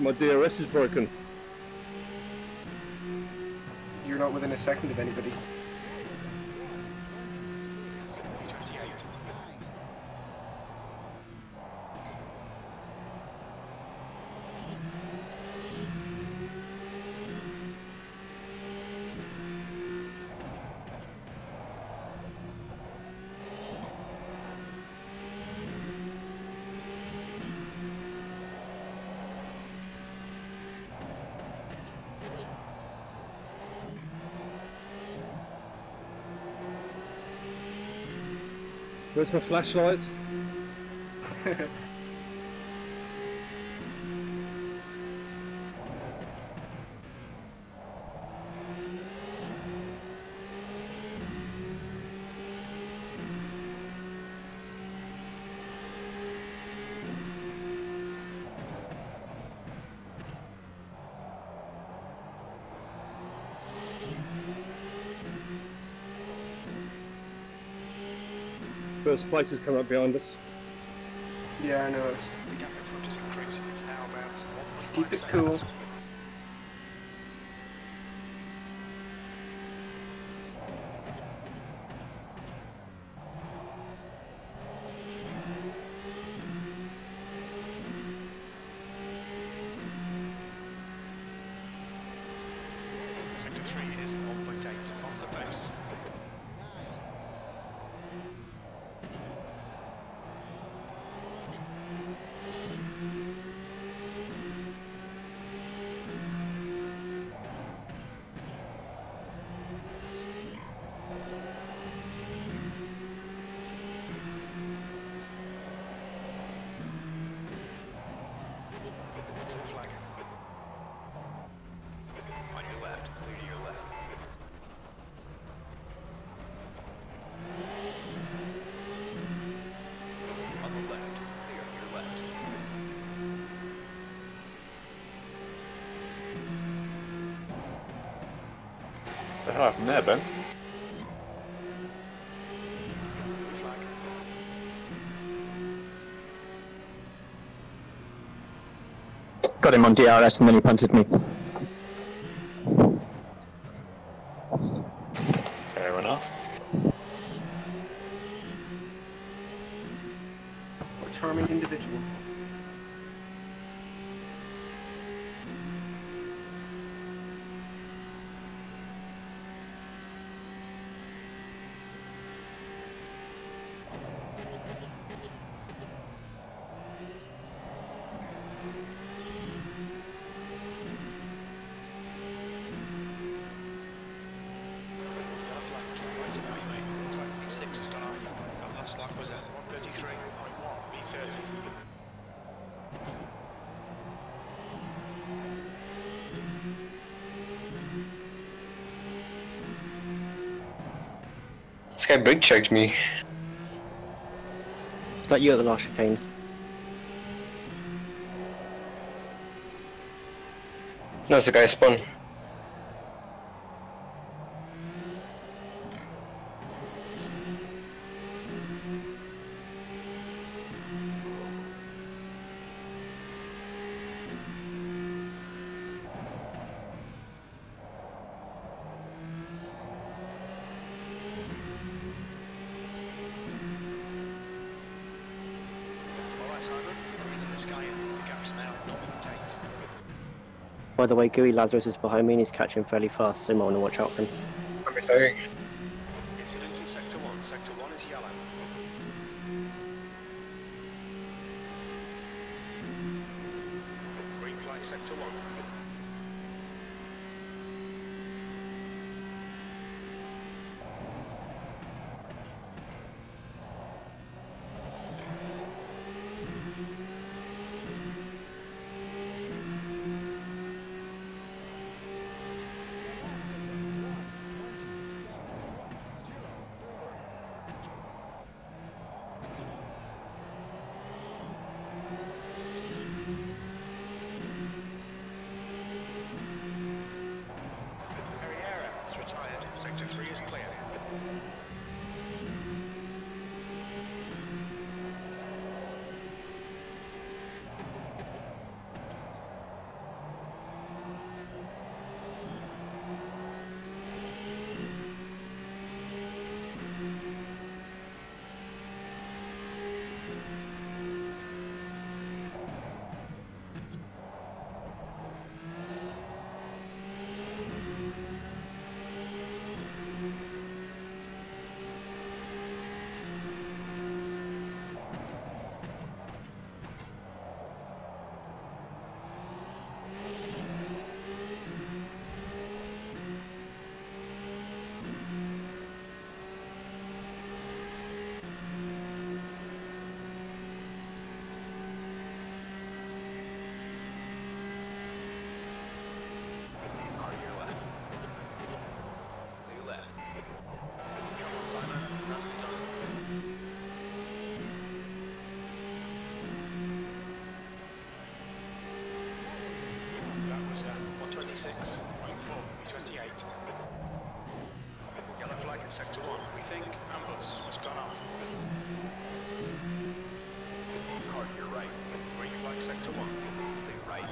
My DRS is broken.
You're not within a second of anybody.
B28.
Where's my flashlights? First place has come up behind us.
Yeah, I noticed.
The gap in front has increased. It's now about 1.5
Keep it
seconds.
cool.
Sector 3 is 1.8 off the base.
What the hell happened there, Ben?
Got him on DRS and then he punted me.
Fair enough.
What a charming individual.
This guy brake checked me.
Is that you at the last chicane?
No, it's the guy spun.
By the way, Gooey Lazarus is behind me and he's catching fairly fast, so you might want to watch out for him.
I'm retiring.
Incident in Sector 1. Sector 1 is yellow. Green flag Sector 1. Sector 3 is clear. Sector 1, we think Ambus has gone off. Card, you're right. Green flag Sector 1. Clear right.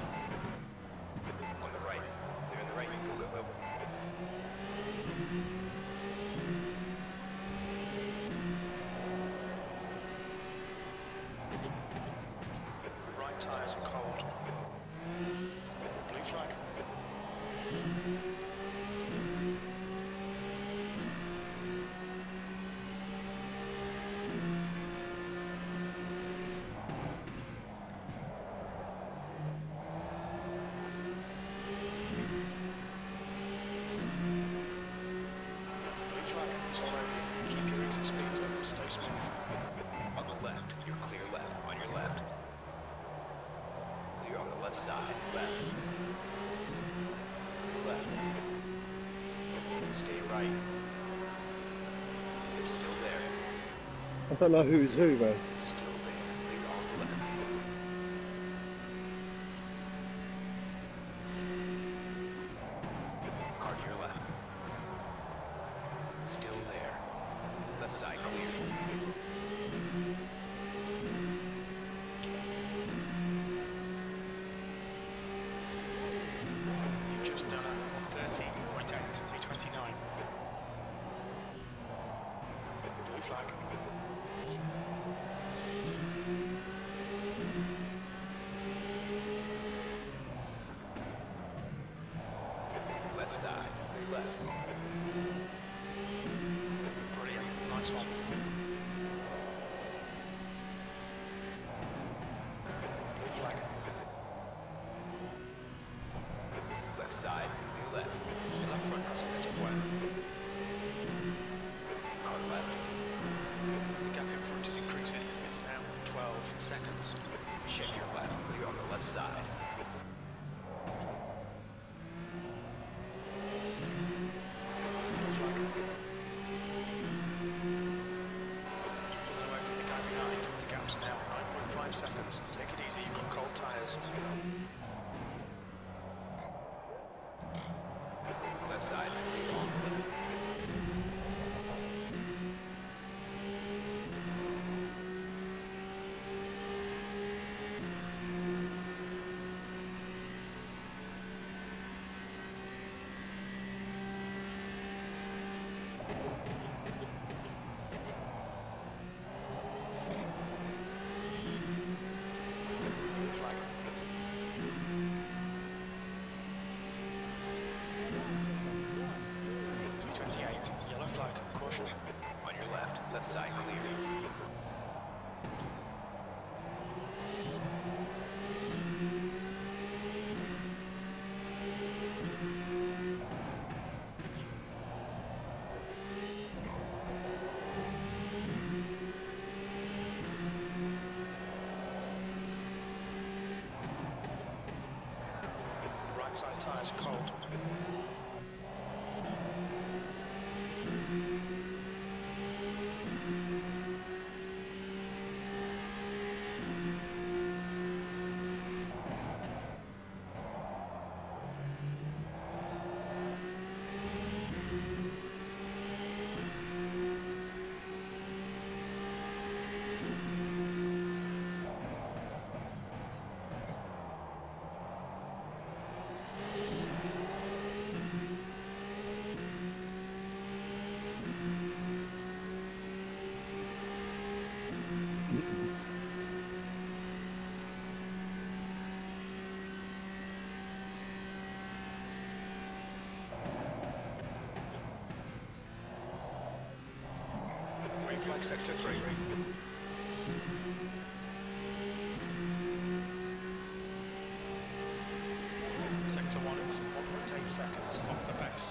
On the right. Clear in the right. Go, go, go. Right tyres are cold. Blue flag.
I don't know who's who, man.
left.
Brilliant. Nice one. Blue flag.
Left side, clear left.
Your left front has a bit of wear.
Car left.
The gap in front is increasing. It's now 12 seconds.
Check your left, clear on the left side.
Blue flag. Pulling away from the guy behind. The gap's now 9.5 seconds. Take it easy, you've got cold tyres.
Left side, clear on.
Blue flag. 328. Yellow flag. Caution.
On your left side clear.
Right side tyres are cold. Green flag sector 3. Sector 1 is 1.8 seconds off the base.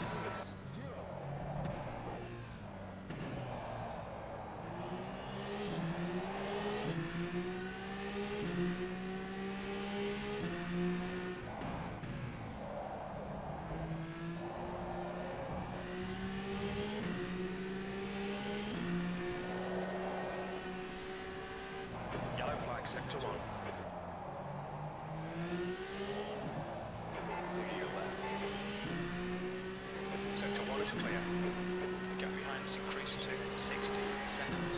Yellow flag sector 1.
Clear to your left.
Sector 1 is clear. The gap behind has increased to 60 seconds.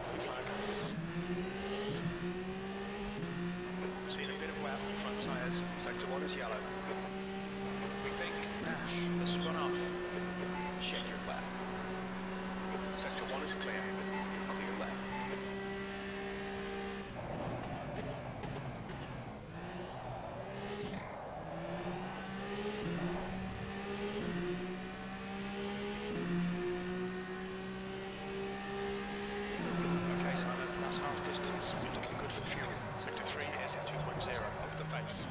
Blue flag. Seen a bit of wear on front tyres. Sector 1 is yellow. We think Nash has spun off.
Check your left.
Sector 1 is clear.
Clear left.
Okay, Simon, that's half distance. You're looking good for fuel. Sector 3 is 2.0 off the base.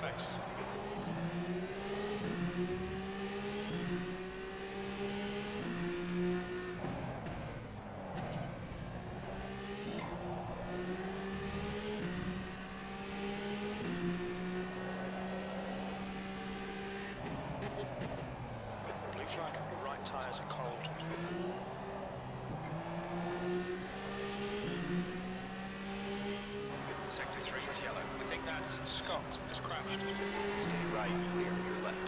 face. Blue flag, your right tyres are cold. Sector 3 is yellow. We think that Scott has crashed.
Stay right, clear your left.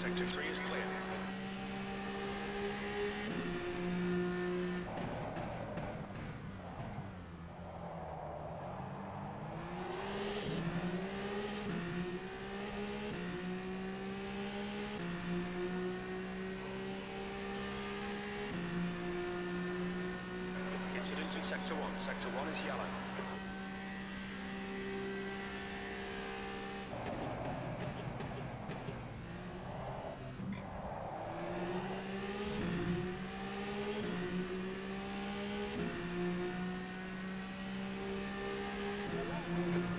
Sector 3 is clear. Incident in Sector 1. Sector 1 is yellow.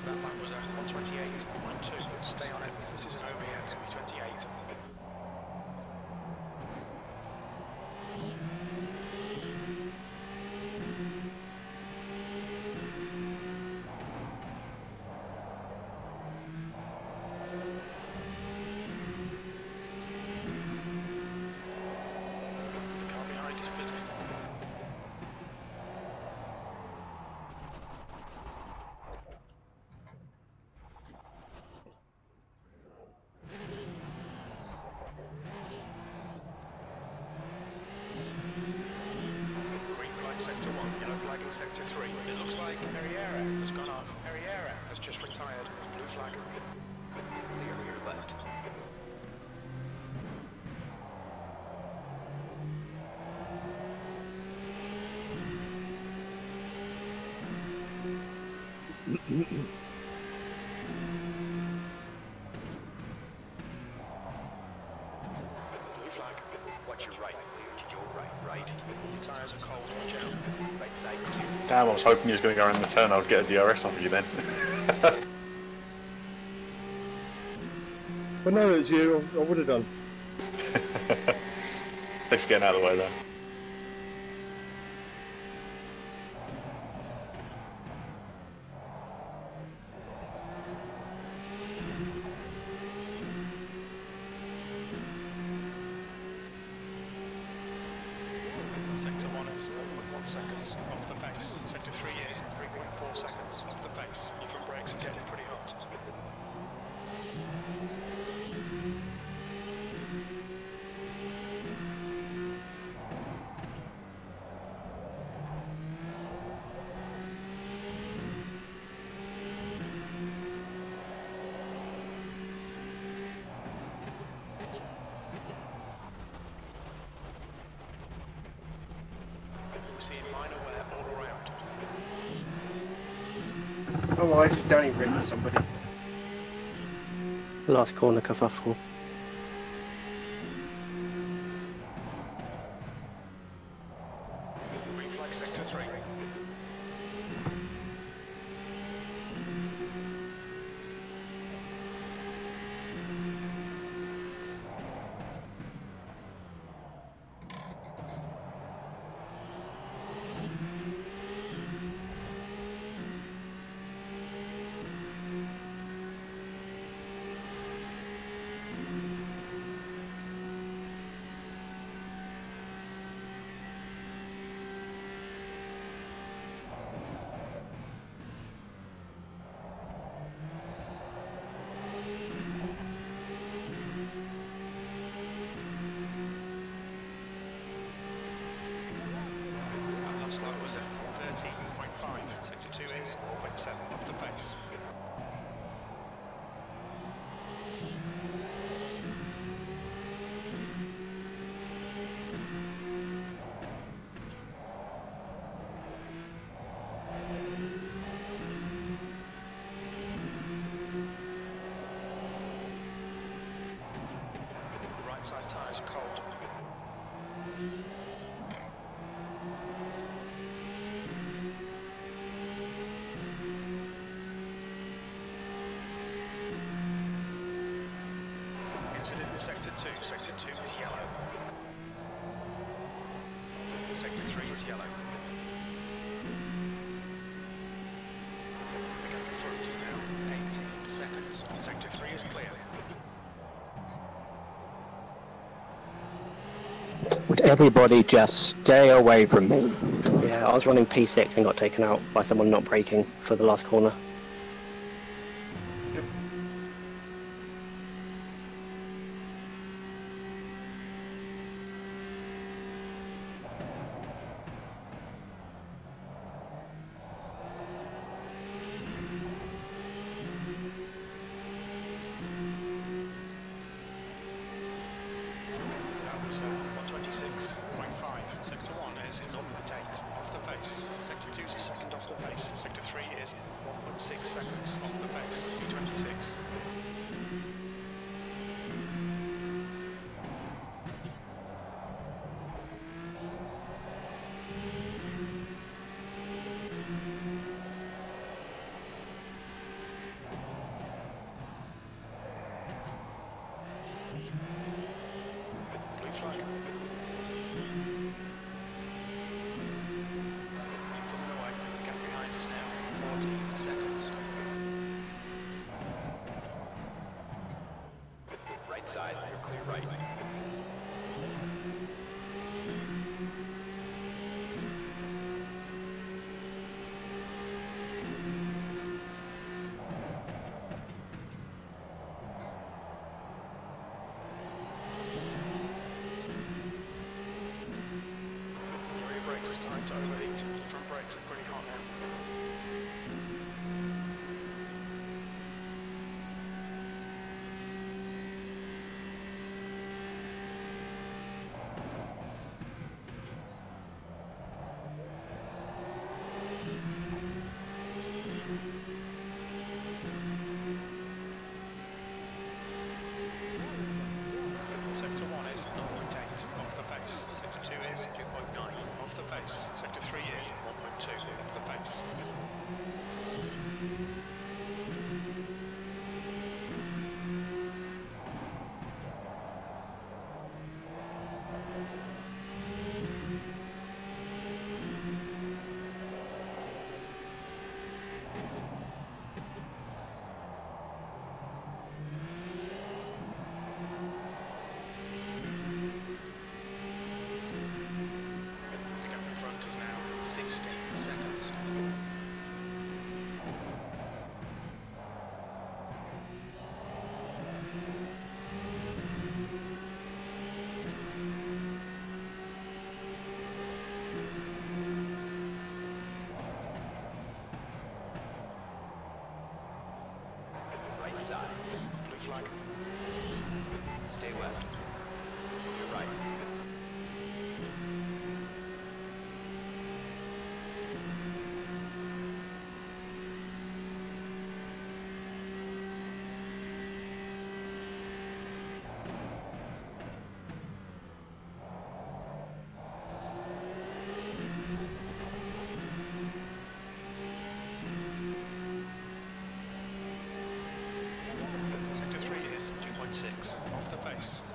That lap was at 128.2. Stay on it. This is an OB at 28. The car behind is pitting. Green flag Sector 1, yellow flag in Sector 3. It looks like Herrera has gone off. Herrera has just retired. Blue flag.
Clear your left.
Blue flag.
Watch your right, clear to your right, right.
Your tyres are cold, watch out.
Right side clear.
Damn, I was hoping you was going to go around the turn. I'd get a DRS off of you then.
But no, it's you. I would have done.
Thanks for getting out of the way there.
Sector 1 is 0.1 seconds off the pace. Sector 3 is 3.4 seconds off the pace. Your front brakes are getting pretty hot. We're seeing minor wear all around.
Oh well, I just downly ripped somebody.
Last corner kerfuffle.
Green flag Sector 3. Last lap was at 13.5. Sector 2 is 4.7 off the pace. Right side tyres are cold. Sector 2. Sector 2 is yellow. Sector 3 is yellow. The gap in front is now 18 seconds. Sector 3 is clear.
Would everybody just stay away from me?
Yeah, I was running P6 and got taken out by someone not braking for the last corner.
That was 126.5. Sector 1 is 0.8 off the pace. Sector 2 is a second off the pace. Sector 3 is 1.6 seconds off the pace. 226. Blue flag. Pulling away. The gap behind is now 14 seconds.
Right side, you're clear right.
Rear brakes is time to overheat. The front brakes are pretty hot now. Sector 1 is 0.8 off the pace. Sector 2 is 2.9 off the pace. Sector 3 is 1.2 off the pace. The gap in front is now 16 seconds.
Right side.
Blue flag.
Stay left. You're right.
Sector 3 is 2.6 off the pace.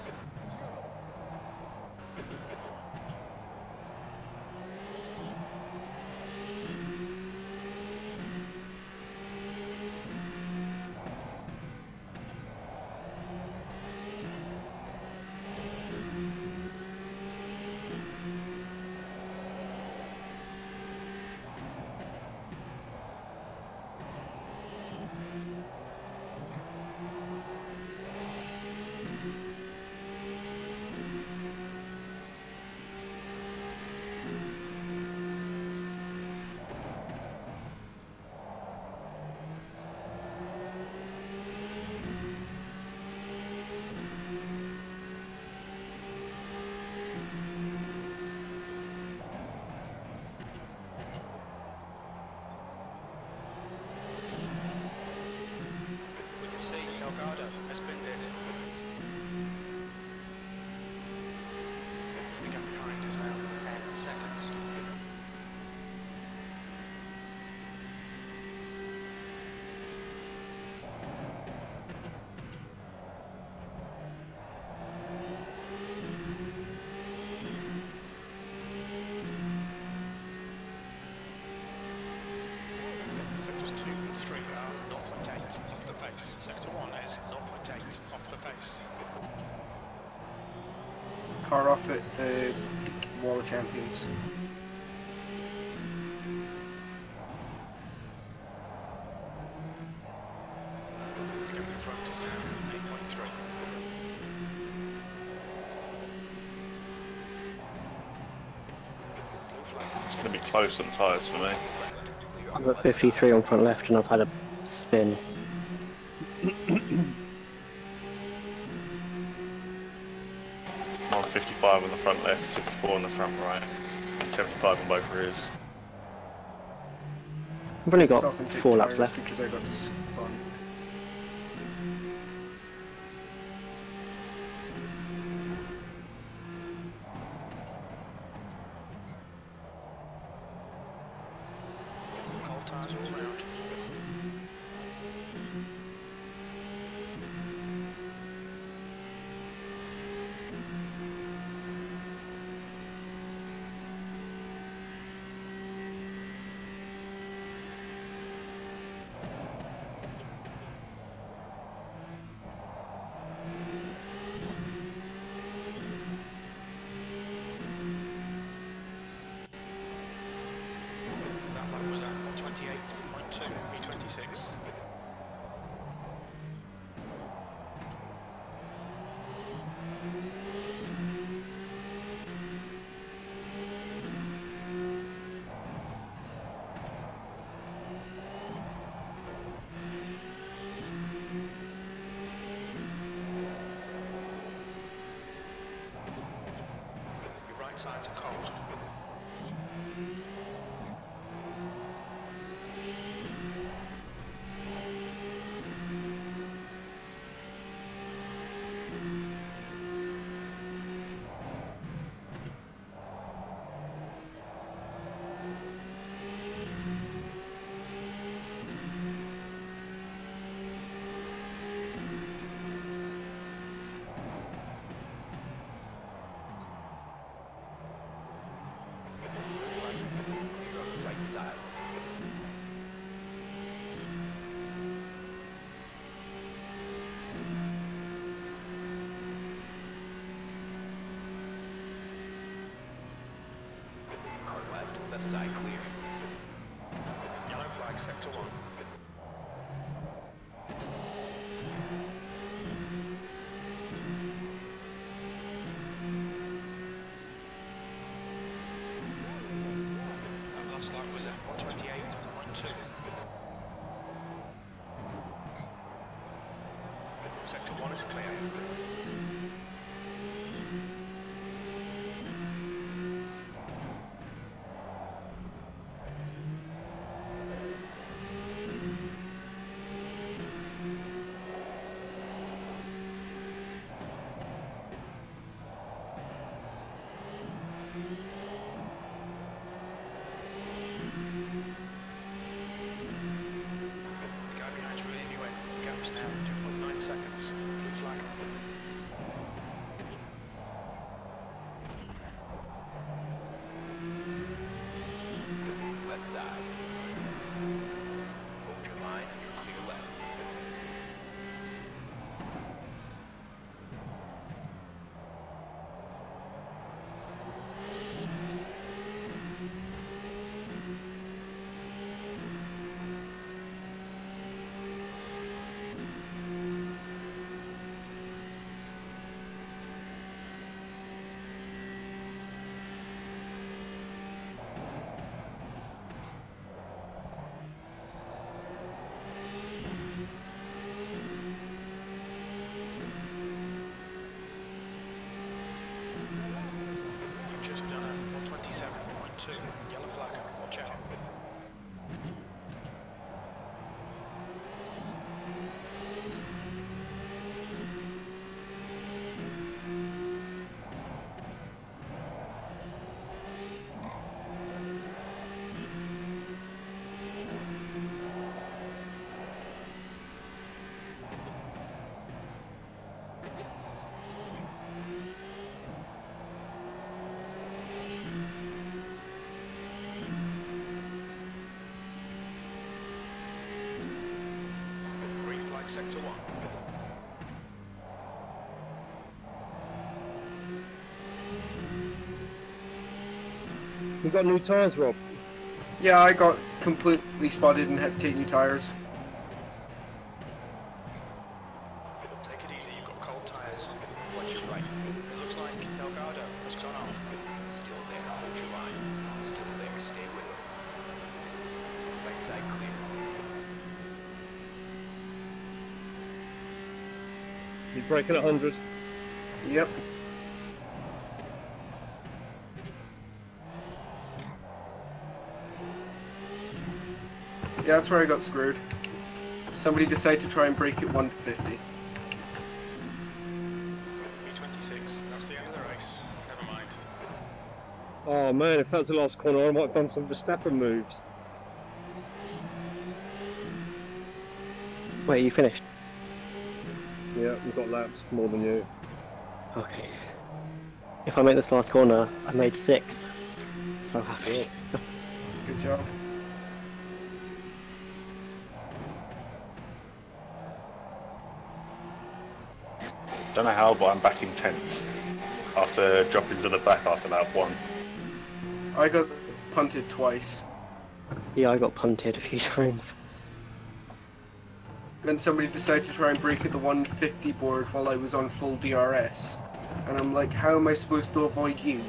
car off at Wall of Champions.
Going in front is now 8.3. Blue flag.
It's going to be close on tyres for me.
I'm at 53 on front left and I've had a spin.
I'm on 55 on the front left, 64 on the front right, and 75 on both rears.
I've only got
Stop and take
4 laps
tyres
left.
because I got spun.
Cold tyres all round. That one was at 28.2, V26. Your right sides are cold.
Right side. Car left side clear.
Yellow flag, sector 1. That last lap was at 128.2. Sector 1 is clear. The guy behind's really anyway. Gap's now 2.9 seconds. Blue flag.
Left side. Hold your line and you're clear left.
You've just done a 127.2. Yellow flag. Watch out. Green flag, sector 1.
We've got new tyres, Rob.
Yeah, I got completely spotted and had to take new tires.
Take it easy, you've got cold tyres. Watch your right. It looks like Delgado has gone off.
Still there, hold your line. Still there, stay with him. Right side clear.
He's braking at 100.
Yep. Yeah, that's where I got screwed. Somebody decided to try and brake at 150.
B26, that's the end of the race. Never mind.
Oh man, if that's the last corner, I might have done some Verstappen moves.
Wait, you finished?
Yeah, we've got laps more than you.
Okay. If I make this last corner, I made 6th. So happy.
Good job.
Don't know how, but I'm back in 10th after dropping to the back after lap 1.
I got punted twice.
Yeah, I got punted a few times.
Then somebody decided to try and brake at the 150 board while I was on full DRS. And I'm like, how am I supposed to avoid you?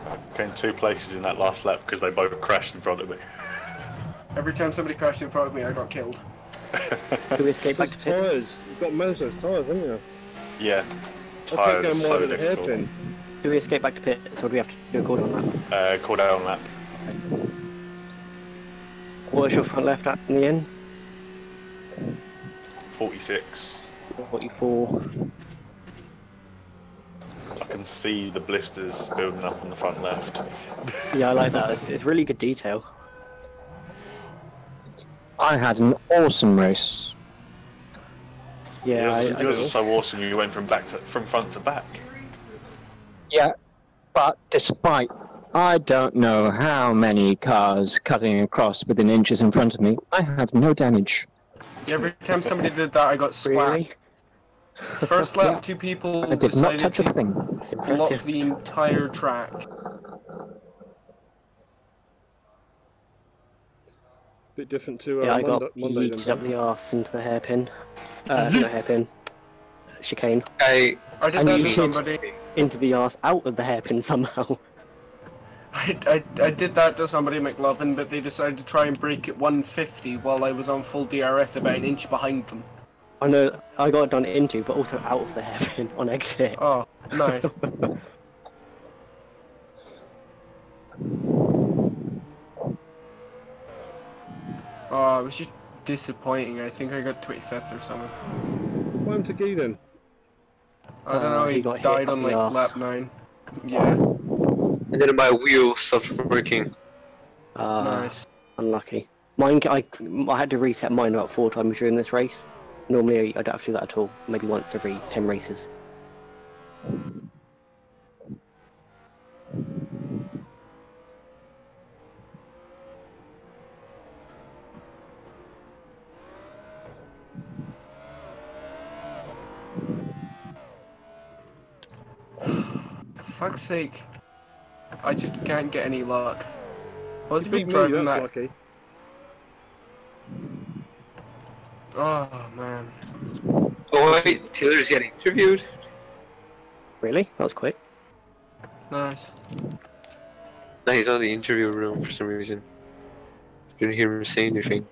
I came 2 places in that last lap because they both crashed in front of me.
Every time somebody crashed in front of me, I got killed.
Do we escape back
Those
to pit?
tyres, you've got to manage those tyres, haven't you?
Yeah,
I
tyres are
kept going
so
wide at the
difficult.
hairpin.
Do we escape back to pit? So do we have to do a call on that?
Called out on lap.
What was your front left at in the end?
46.
44.
I can see the blisters building up on the front left.
Yeah, I like that. It's really good detail.
I had an awesome race.
Yeah,
Yours was so awesome. You went from front to back.
Yeah, but despite I don't know how many cars cutting across within inches in front of me, I have no damage.
Every time somebody did that, I got slapped.
Really?
First lap,
Yeah.
2 people
I did not
decided
touch a
to
thing.
It's
block
impressive.
the entire track.
Bit different to
Yeah, I got
Monday
yeeted
then.
up the arse into the hairpin. No hairpin. Chicane.
I
I did
And
that
you
to
did.
somebody.
Into the arse, out of the hairpin somehow.
I did that to somebody, McLovin, but they decided to try and brake at 150 while I was on full DRS about an inch behind them.
I know I got done into, but also out of the hairpin on exit.
Oh, nice. Oh, it was just disappointing. I think I got 25th or something.
What happened to Guy then?
I don't know,
he
he
got hit
died
up
on
the
like
arse.
lap 9. Yeah,
and then my wheel stopped working.
nice.
Unlucky. Mine, I had to reset mine about 4 times during this race. Normally I don't have to do that at all. Maybe once every 10 races.
Fuck's sake. I just can't get any luck. I was
You
even
beat me,
driving
that's
that.
lucky.
Oh man.
Oh wait, Taylor's getting interviewed.
Really? That was quick.
Nice.
No, he's on the interview room for some reason. Didn't hear him say anything.